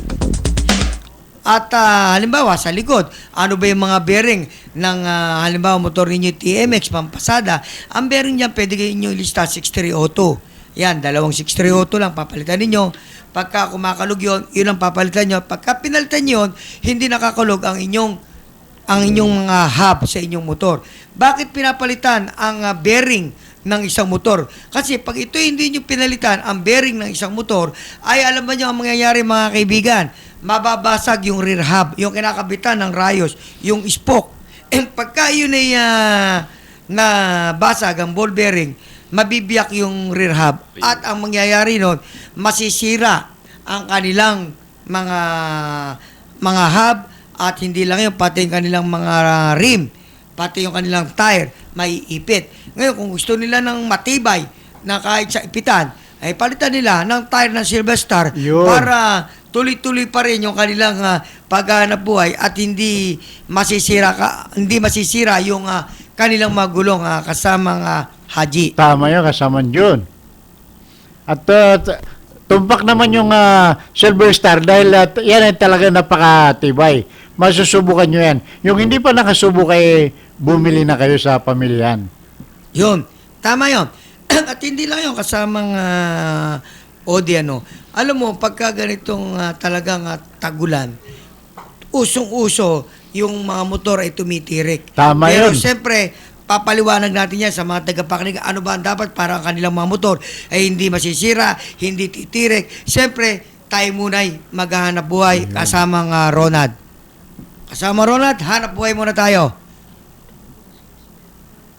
At halimbawa sa likod, ano ba yung mga bearing ng halimbawa motor ninyo TMX, pampasada, ang bearing niyan pwede kayo inyo ilista 6302. Yan, dalawang 6302 lang papalitan ninyo. Pagka kumakalog yun ang papalitan nyo. Pagka pinalitan nyo yun, hindi nakakalog ang inyong mga hub sa inyong motor. Bakit pinapalitan ang bearing ng isang motor? Kasi pag ito hindi nyo pinalitan ang bearing ng isang motor, ay alam ba nyo ang mangyayari mga kaibigan? Mababasag yung rear hub, yung kinakabitan ng rayos, yung spoke. Pagka yun ay nabasag ang ball bearing, mabibiyak yung rear hub. At ang mangyayari nun, masisira ang kanilang mga hub, at hindi lang yun, pati yung kanilang mga rim, pati yung kanilang tire, may ipit. Ngayon, kung gusto nila ng matibay na kahit sa ipitan, ay palitan nila ng tire ng Silver Star para tuloy-tuloy pa rin yung kanilang paghahanap buhay at hindi masisira yung kanilang magulong kasamang Haji. Tama yun, kasama yun. At tumpak naman yung Silver Star dahil yan ay talaga napakatibay. Masusubukan nyo yan. Yung hindi pa nakasubok ay bumili na kayo sa pamilyan. Yun. Tama yun. At hindi lang yun kasamang Odi, alam mo, pagka ganitong talagang tagulan, usong-uso yung mga motor ay tumitirik. Tama Pero yun. siyempre, papaliwanag natin yan sa mga tagapakinig. Ano ba ang dapat para ang kanilang mga motor ay hindi masisira, hindi titirik. Siyempre, tayo muna'y maghahanap buhay kasamang Ronald. Kasama Ronald, hanap buhay muna tayo.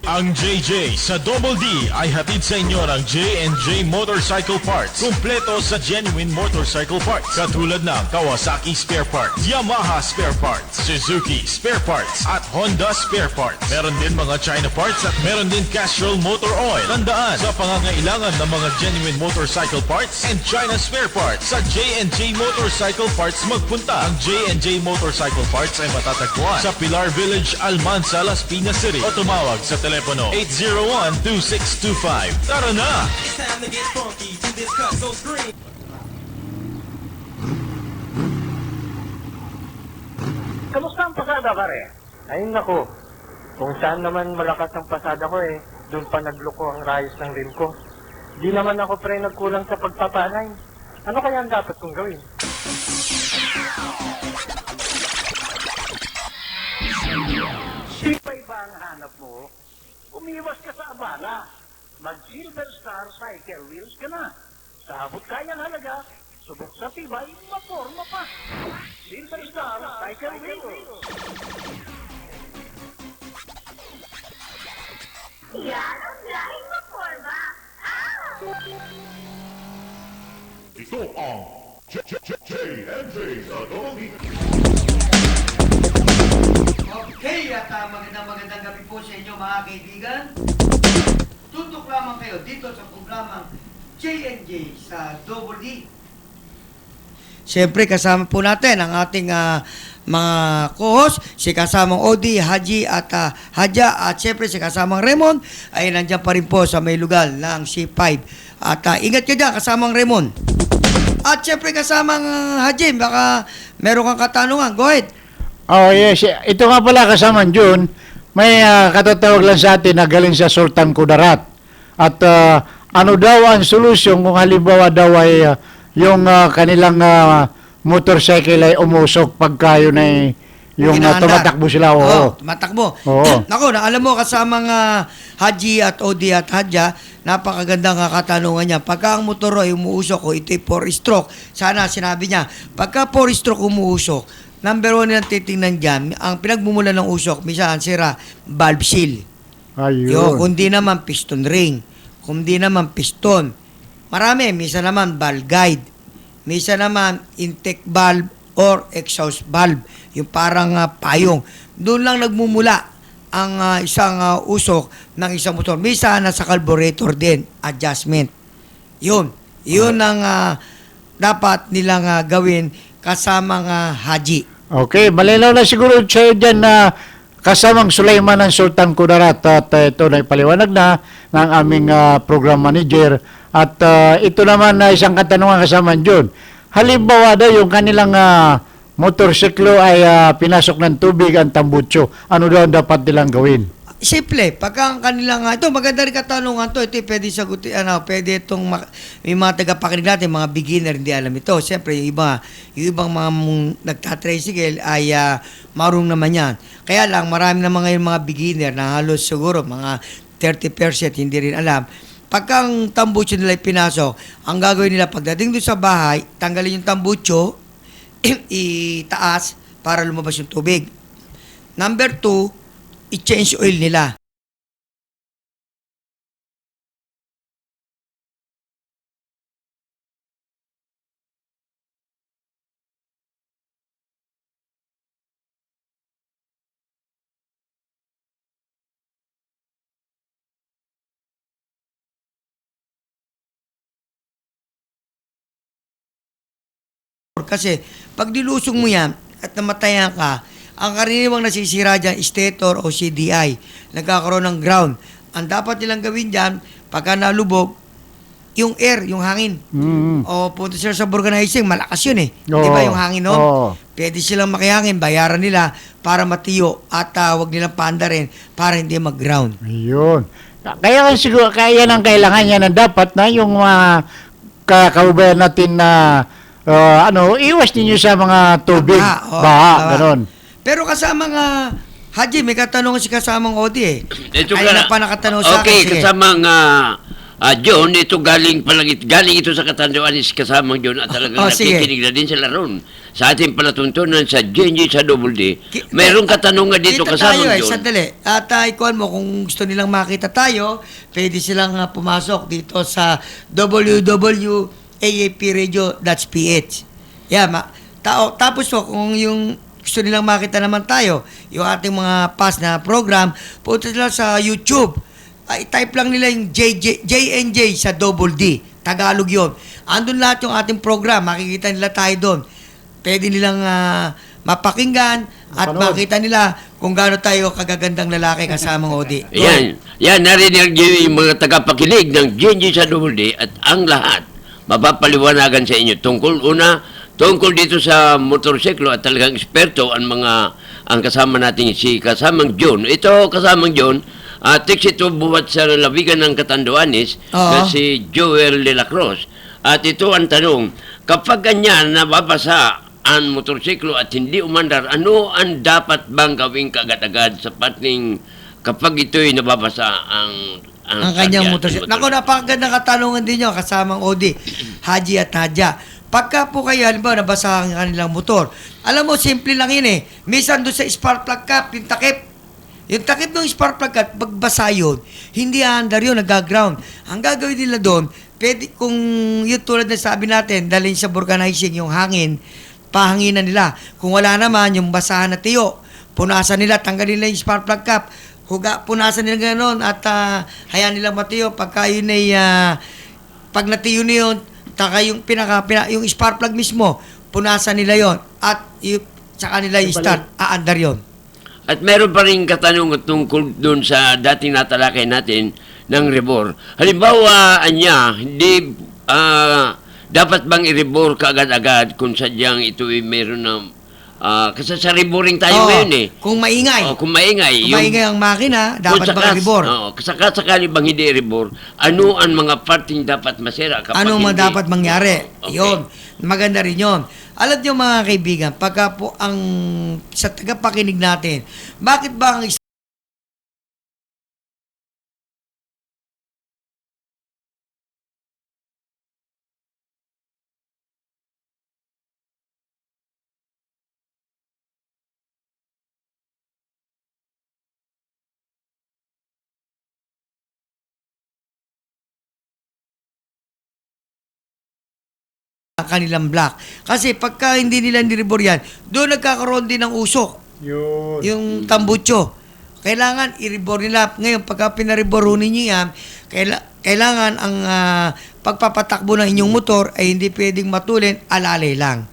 Ang JJ sa Double D ay hatid sa inyo ng J&J Motorcycle Parts. Kumpleto sa genuine motorcycle parts. Katulad ng Kawasaki spare parts, Yamaha spare parts, Suzuki spare parts, at Honda spare parts. Meron din mga China parts at meron din Castrol motor oil. Tandaan, sa pangangailangan ng mga genuine motorcycle parts and China spare parts, sa J&J Motorcycle Parts magpunta. Ang J&J Motorcycle Parts ay matatagpuan sa Pilar Village, Almansa, Las Piñas City. O tumawag sa telepono 801-2625. Tara na! It's time to get funky to this cut so scream. Kamusta ang pasada, pare? Ayun nako, kung saan naman malakas ang pasada ko doon pa nagloko ang rayos ng rim ko. Di naman ako pre nagkulang sa pagpapanay. Ano kaya ang dapat kong gawin? Sipay ba ang hanap mo? Umiwas ka sa abala. Mag-Silver Star Cycle Wheels ka na. Sa abot kayang halaga, subok sa tibay, maporma pa. Silver Star Cycle Wheels. Yan ang dahil maporma. Ito ang J&J sa Double D. Okay, at magandang gabi po sa inyo mga kaibigan. Tutok lamang kayo dito sa programang J&J sa Double D. Siyempre kasama po natin ang ating mga co-host, si kasamang Odi, Haji at Hadja, at siyempre si kasamang Raymond ay nandiyan pa rin po sa may lugar ng C5. At ingat ka dyan kasamang Raymond. At siyempre kasamang Haji, baka meron kang katanungan. Go ahead. Oh, yes. Ito nga pala kasama June, may katatawag lang sa atin na galing sa Sultan Kudarat. At ano daw ang solusyon kung halimbawa daw ay yung kanilang motorcycle ay umusok pagka yun ay yung tumatakbo sila. Oo, tumatakbo. Oo. Naku, alam mo kasamang Haji at Odi at Hadja, napakagandang katanungan niya. Pagka ang motor ay umuusok o ito'y 4-stroke, sana sinabi niya, pagka 4-stroke umuusok, number 1 nilang titingnan dyan, ang pinagmumulan ng usok, minsan sira, valve seal. Ayun. Kundi naman piston ring, kundi naman piston. Marami, minsan naman valve guide, minsan naman intake valve or exhaust valve, yung parang payong. Doon lang nagmumula ang isang usok ng isang motor. Minsan nasa carburetor din, adjustment. Yun ang dapat nilang gawin kasamang Haji. Okay, malinaw na siguro sa'yo dyan na kasamang Sulaiman ng Sultan Kudarat at ito na ipaliwanag na ng aming program manager at ito naman na isang katanungan kasama dyan. Halimbawa daw yung kanilang motorsiklo ay pinasok ng tubig ang tambutso, ano daw ang dapat nilang gawin? Simple, pagka ang kanilang, ito, maganda rin katanungan to, ito pwede sagutin, pwede itong, may mga tagapakinig natin, mga beginner, hindi alam ito. Siyempre, yung ibang mga nagtatricycle ay marunong naman yan. Kaya lang, marami naman ngayon mga beginner na halos siguro, mga 30% hindi rin alam. Pagka ang tambutso nila pinasok, ang gagawin nila pagdating doon sa bahay, tanggalin yung tambutso, itaas para lumabas yung tubig. Number 2, i-change oil nila. Kasi pag dilusong mo yan at namatayan ka, ang karaniwang nasisira dyan, stator o CDI, nagkakaroon ng ground. Ang dapat nilang gawin dyan, pagka nalubog, yung air, yung hangin. O punta sila sa vulcanizing, malakas yun eh. Di ba yung hangin no? Pwede silang makihangin, bayaran nila para matiyo at wag nilang paanda rin para hindi mag-ground. Ayun. Kaya siguro, kaya ang kailangan niya na dapat na yung kababayan natin na iwas ninyo sa mga tubig, baha, gano'n. Pero kasama nga, Haji, may katanungan si kasamang Odi eh. Ay na pa nakatanong sa akin. Okay, kasamang John, ito galing ito sa katanduan ni kasamang John at talagang nakikinig na din sila ron. Sa ating palatuntunan sa GNG sa Double D, mayroong katanungan dito kasamang John. Sandali. At ikuan mo, kung gusto nilang makita tayo, pwede silang pumasok dito sa www.aapradio.ph. Tapos kung yung gusto nilang makita naman tayo, yung ating mga past na program, punta sila sa YouTube. I-type lang nila yung JNJ sa Double D. Tagalog yun. Andun lahat yung ating program. Makikita nila tayo doon. Pwede nilang mapakinggan at makita nila kung gaano tayo kagagandang lalaki kasamang Odi. Yan, narinig yung mga tagapakinig ng GNG sa Double D at ang lahat mapapaliwanagan sa inyo tungkol dito sa motorsiklo at talagang eksperto ang kasama natin si kasamang John. Ito kasamang John, text ito buwat sa labigan ng Catanduanes na si Joel de la Cruz. At ito ang tanong, kapag ganyan nababasa ang motorsiklo at hindi umandar, ano ang dapat bang gawing kaagad-agad sa pating kapag ito'y nababasa ang kanyang motorsiklo? Naku, napakagandang katanungan din nyo kasamang Odi, Haji at Hadja. Pagka po kayo, halimbawa, nabasa ang kanilang motor, alam mo, simple lang yun eh. Minsan doon sa spark plug cap, yung takip ng spark plug cap, pagbasa yun, hindi aandar yun, nag-ground. Ang gagawin nila doon, pwede, kung yun tulad na sabi natin, dalhin sa vulcanizing yung hangin, pahanginan nila. Kung wala naman, yung basahan na tiyo, punasan nila, tanggalin nila yung spark plug cap, punasan nila gano'n at hayaan nilang matiyo. Pagka yun ay, pag natiyo na yun, taka yung yung spark plug mismo, punasan nila yon at saka nila i-start, aandar yon. At meron pa rin katanungan tungkol doon sa dating natalakay natin ng rebor. Halimbawa, hindi dapat bang i-rebor kaagad-agad kung sadyang ito ay meron na kasi sa reboring tayo ngayon eh. Kung maingay. Kung maingay ang makina, dapat bang i-rebor? Sakali bang hindi i-rebor, ano ang mga parting dapat masira kapag ano hindi? dapat mangyari? Okay. Yun. Maganda rin yun. Alam nyo mga kaibigan, pagka po sa tagapakinig natin, bakit ba ang kanilang block? Kasi pagka hindi nila niribor yan, doon nagkakaroon din ng usok. Yung tambutso. Kailangan i-rebor nila. Ngayon, pagka pinaribor ninyo yan, kailangan ang pagpapatakbo ng inyong motor ay hindi pwedeng matulin, alalay lang.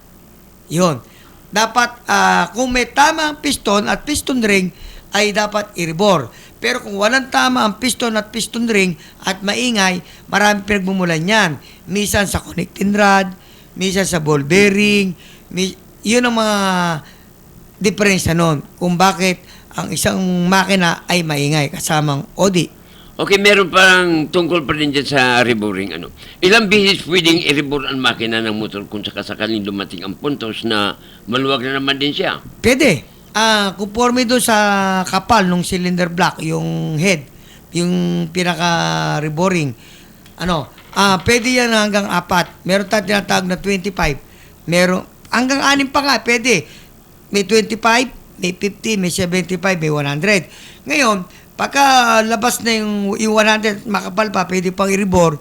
Yun. Dapat, kung may tama ang piston at piston ring, ay dapat i-rebor. Pero kung walang tama ang piston at piston ring at maingay, marami pinagmumulan yan. Minsan sa connecting rod, minsan sa ball bearing, Yun ang mga diferensya nun. Kung bakit ang isang makina ay maingay kasamang Audi. Okay, meron parang tungkol pa rin dyan sa reboring. Ilang bisis pwedeng i-rebore ang makina ng motor kung sakasakaling dumating ang puntos na maluwag na naman din siya? Pwede. Conforme doon sa kapal ng cylinder block, yung head, yung pinaka-reboring. Pwede yan hanggang 4. Meron tayong tinatawag na 25. Meron, hanggang 6 pa nga, pwede. May 25, may 50, may 75, may 100. Ngayon, pagka labas na yung 100, makapal pa, pwede pang i-rebore,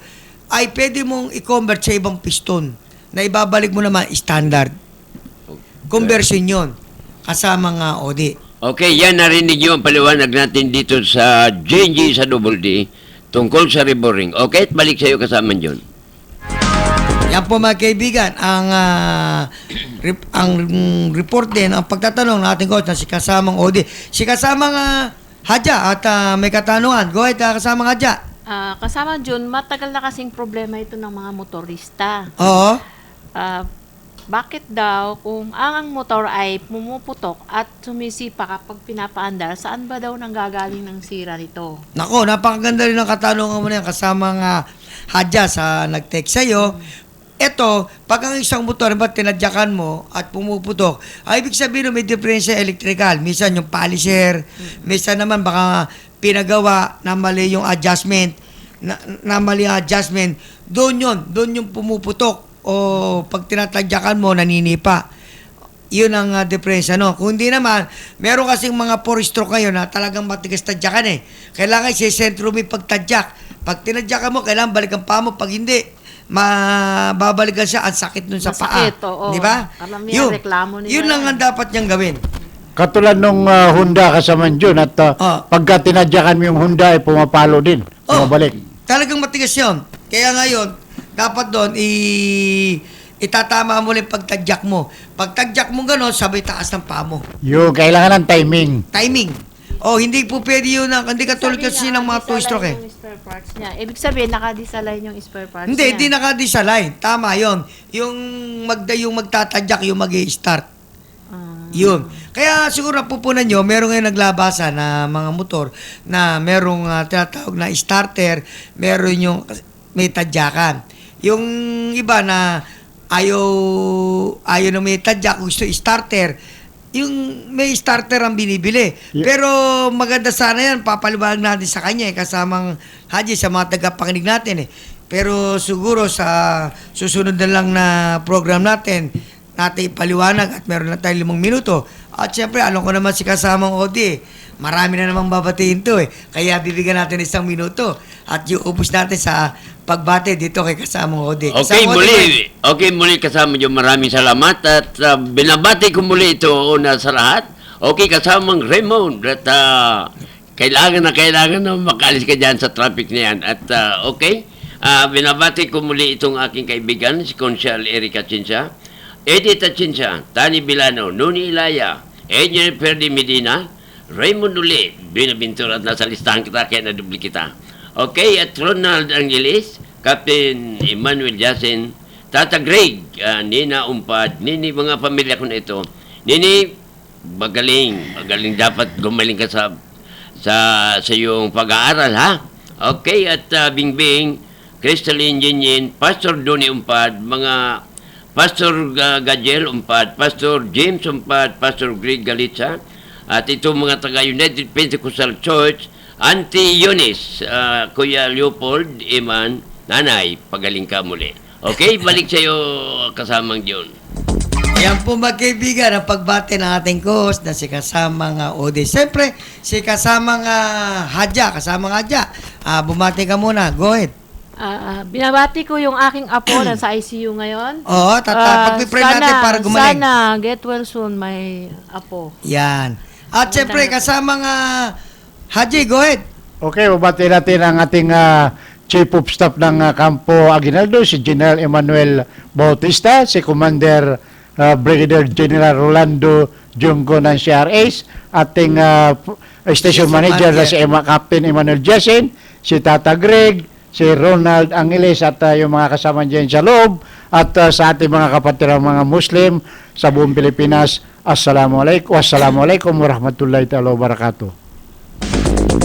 ay pwede mong i-convert sa ibang piston na ibabalik mo naman standard. Conversion yun. Kasama nga Audi. Okay, yan narinig nyo ang paliwanag natin dito sa JNG sa Double D tungkol sa reboring. Okay, at balik sa iyo kasama yun. Yan po mga kaibigan, ang report din, ang pagtatanong ng ating coach na si kasamang Audi. Si kasamang Hadja at may katanungan. Go ahead, kasamang Hadja. Kasama Jun, matagal na kasing problema ito ng mga motorista. Oo. Bakit daw kung ang motor ay pumuputok at sumisipa kapag pinapaandar, saan ba daw nanggagaling ng sira nito? Nako, napakaganda rin ang katanungan mo na yan kasamang Hadja sa nag-text sa'yo. Ito, pag ang isang motor ba tinadyakan mo at pumuputok, ay ibig sabihin may diferensya electrical. Minsan yung polisher, minsan naman baka pinagawa na mali yung adjustment, na mali yung adjustment, doon yung pumuputok. O pag tinatadyakan mo, naninipa. Yun ang diferensya, no? Kung hindi naman, meron kasing mga 4-stroke ngayon na talagang matigas tadyakan eh. Kailangan sentro may pagtadyak. Pag tinadyakan mo, kailangan balikan pa mo. Pag hindi, mababalikan siya, ang sakit nun sa paa. Oo. Di ba? Yun, reklamo nila. Yun lang ang dapat niyang gawin. Katulad nung Honda kasama yun at pagka tinadyakan mo yung Honda ay pumapalo din. Bumabalik. Talagang matigas yun. Kaya ngayon, dapat doon, itatama mo lang pagtadyak mo. Pagtadyak mo gano'n, sabay taas ng paa mo. Yung kailangan ng timing. Timing. Hindi po pwede yun. Hindi katulad kasi ng mga 2-stroke eh. Yung spare parts niya. Ibig sabihin, nakadisalign yung spare parts Hindi, niya. hindi nakadisalign. Tama yon. Yung magtatadyak, yung mag-i-start. Yun. Kaya siguro napupunan nyo, meron ngayon naglabasa na mga motor na merong tinatawag na starter, meron yung may tadyakan. Yung iba na ayaw na may tadyak, gusto starter, yung may starter ang binibili. Yeah. Pero maganda sana yan, papaliwanag natin sa kanya kasamang Haji sa mga tagapakinig natin Pero siguro sa susunod na lang na program natin ipaliwanag at meron na tayong 5 minuto. At syempre, alam ko naman si kasamang Odi, marami na namang babatiin to Kaya bibigyan natin 1 minuto at iubos natin sa pagbate dito kay kasamang Odi. Okay, muli kasama nyo. Maraming salamat at binabati ko muli ito una sa lahat. Okay, kasamang Raymond at kailangan na makaalis ka dyan sa traffic na yan. At binabati ko muli itong aking kaibigan, si Consial Eric Atienza, Edith Atienza, Tani Bilano, Nuni Ilaya, Engineer Ferdi Medina, Raymond Uli, Binaventura at nasa listahan kita kaya nadubli kita. Okay, at Ronald Angeles, Captain Emmanuel Jasen, Tata Greg, Nina Umpad, Nini, mga pamilya ko na ito. Nini, magaling dapat gumaling ka sa iyong pag-aaral, ha? Okay, at Bingbing, Crystalline Jinyin, Pastor Doni Umpad, mga Pastor Gadiel Umpad, Pastor James Umpad, Pastor Greg Galitza, at ito mga taga United Pentecostal Church, Auntie Eunice, Kuya Leopold, Iman, Nanay, pagaling ka muli. Okay, balik sa iyo kasamang John. Ayan po magkaibigan ang pagbate ng ating host na si kasamang Odi. Siyempre, si kasamang Hadja, bumati ka muna. Go ahead. Binabati ko yung aking apo na sa ICU ngayon. Oo, pag-pray natin para gumaling. Sana get well soon, may apo. Yan. At siyempre, kasama nga Haji, go ahead. Okay, babati natin ang ating Chief of Staff ng Campo Aguinaldo, si General Emmanuel Bautista, si Commander Brigadier General Rolando Jungo ng CRS, ating Station Manager na si Captain Emmanuel Jasin, si Tata Greg, si Ronald Angeles at yung mga kasama dyan sa loob at sa ating mga kapatid ng mga Muslim, sa buong Pilipinas. Wassalamualaikum warahmatullahi ta'ala wabarakatuh.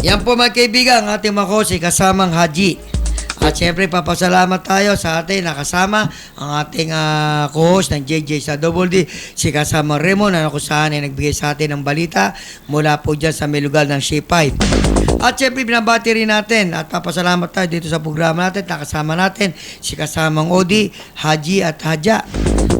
Yan po mga kaibigan, ang ating makosi kasamang Haji. At syempre papasalamat tayo sa ating nakasama ang ating co-host ng JJ sa Double D, si kasama Raymond na kung saan ay nagbigay sa atin ng balita mula po dyan sa may lugar ng C5. At syempre binabati rin natin at papasalamat tayo dito sa programa natin, nakasama natin si kasamang Odi, Haji at Haja.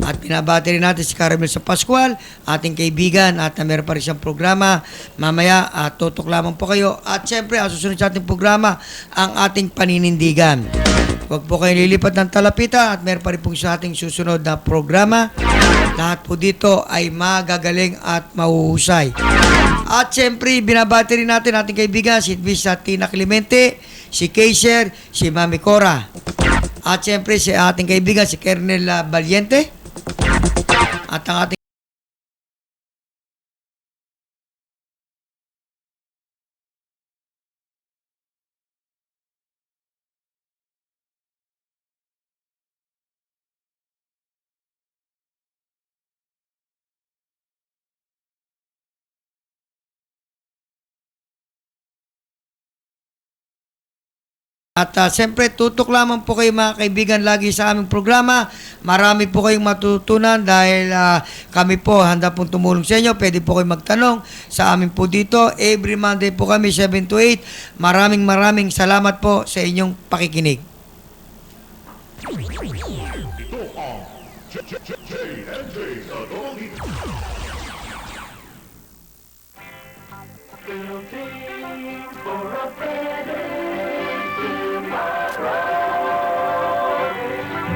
At binabati rin natin si Caramel sa Pascual, ating kaibigan, at meron pa rin siyang programa mamaya, tutok lamang po kayo. At syempre, ang susunod sa ating programa, ang ating paninindigan. Huwag po kayo lilipat ng talapita at meron pa rin po sa ating susunod na programa. Lahat po dito ay magagaling at mahuhusay. At syempre, binabati rin natin ating kaibigan, si Tina Clemente, si Kaiser, si Mami Cora. At syempre, si ating kaibigan, si Kernel Valiente. At ang ating siyempre, tutok lamang po kayo mga kaibigan lagi sa aming programa. Marami po kayong matutunan dahil kami po handa pong tumulong sa inyo. Pwede po kayo magtanong sa amin po dito. Every Monday po kami 7 to 8. Maraming salamat po sa inyong pakikinig.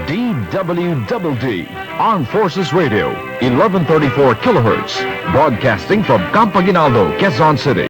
DWDD, Armed Forces Radio, 1134 kilohertz, broadcasting from Campo Aguinaldo, Quezon City.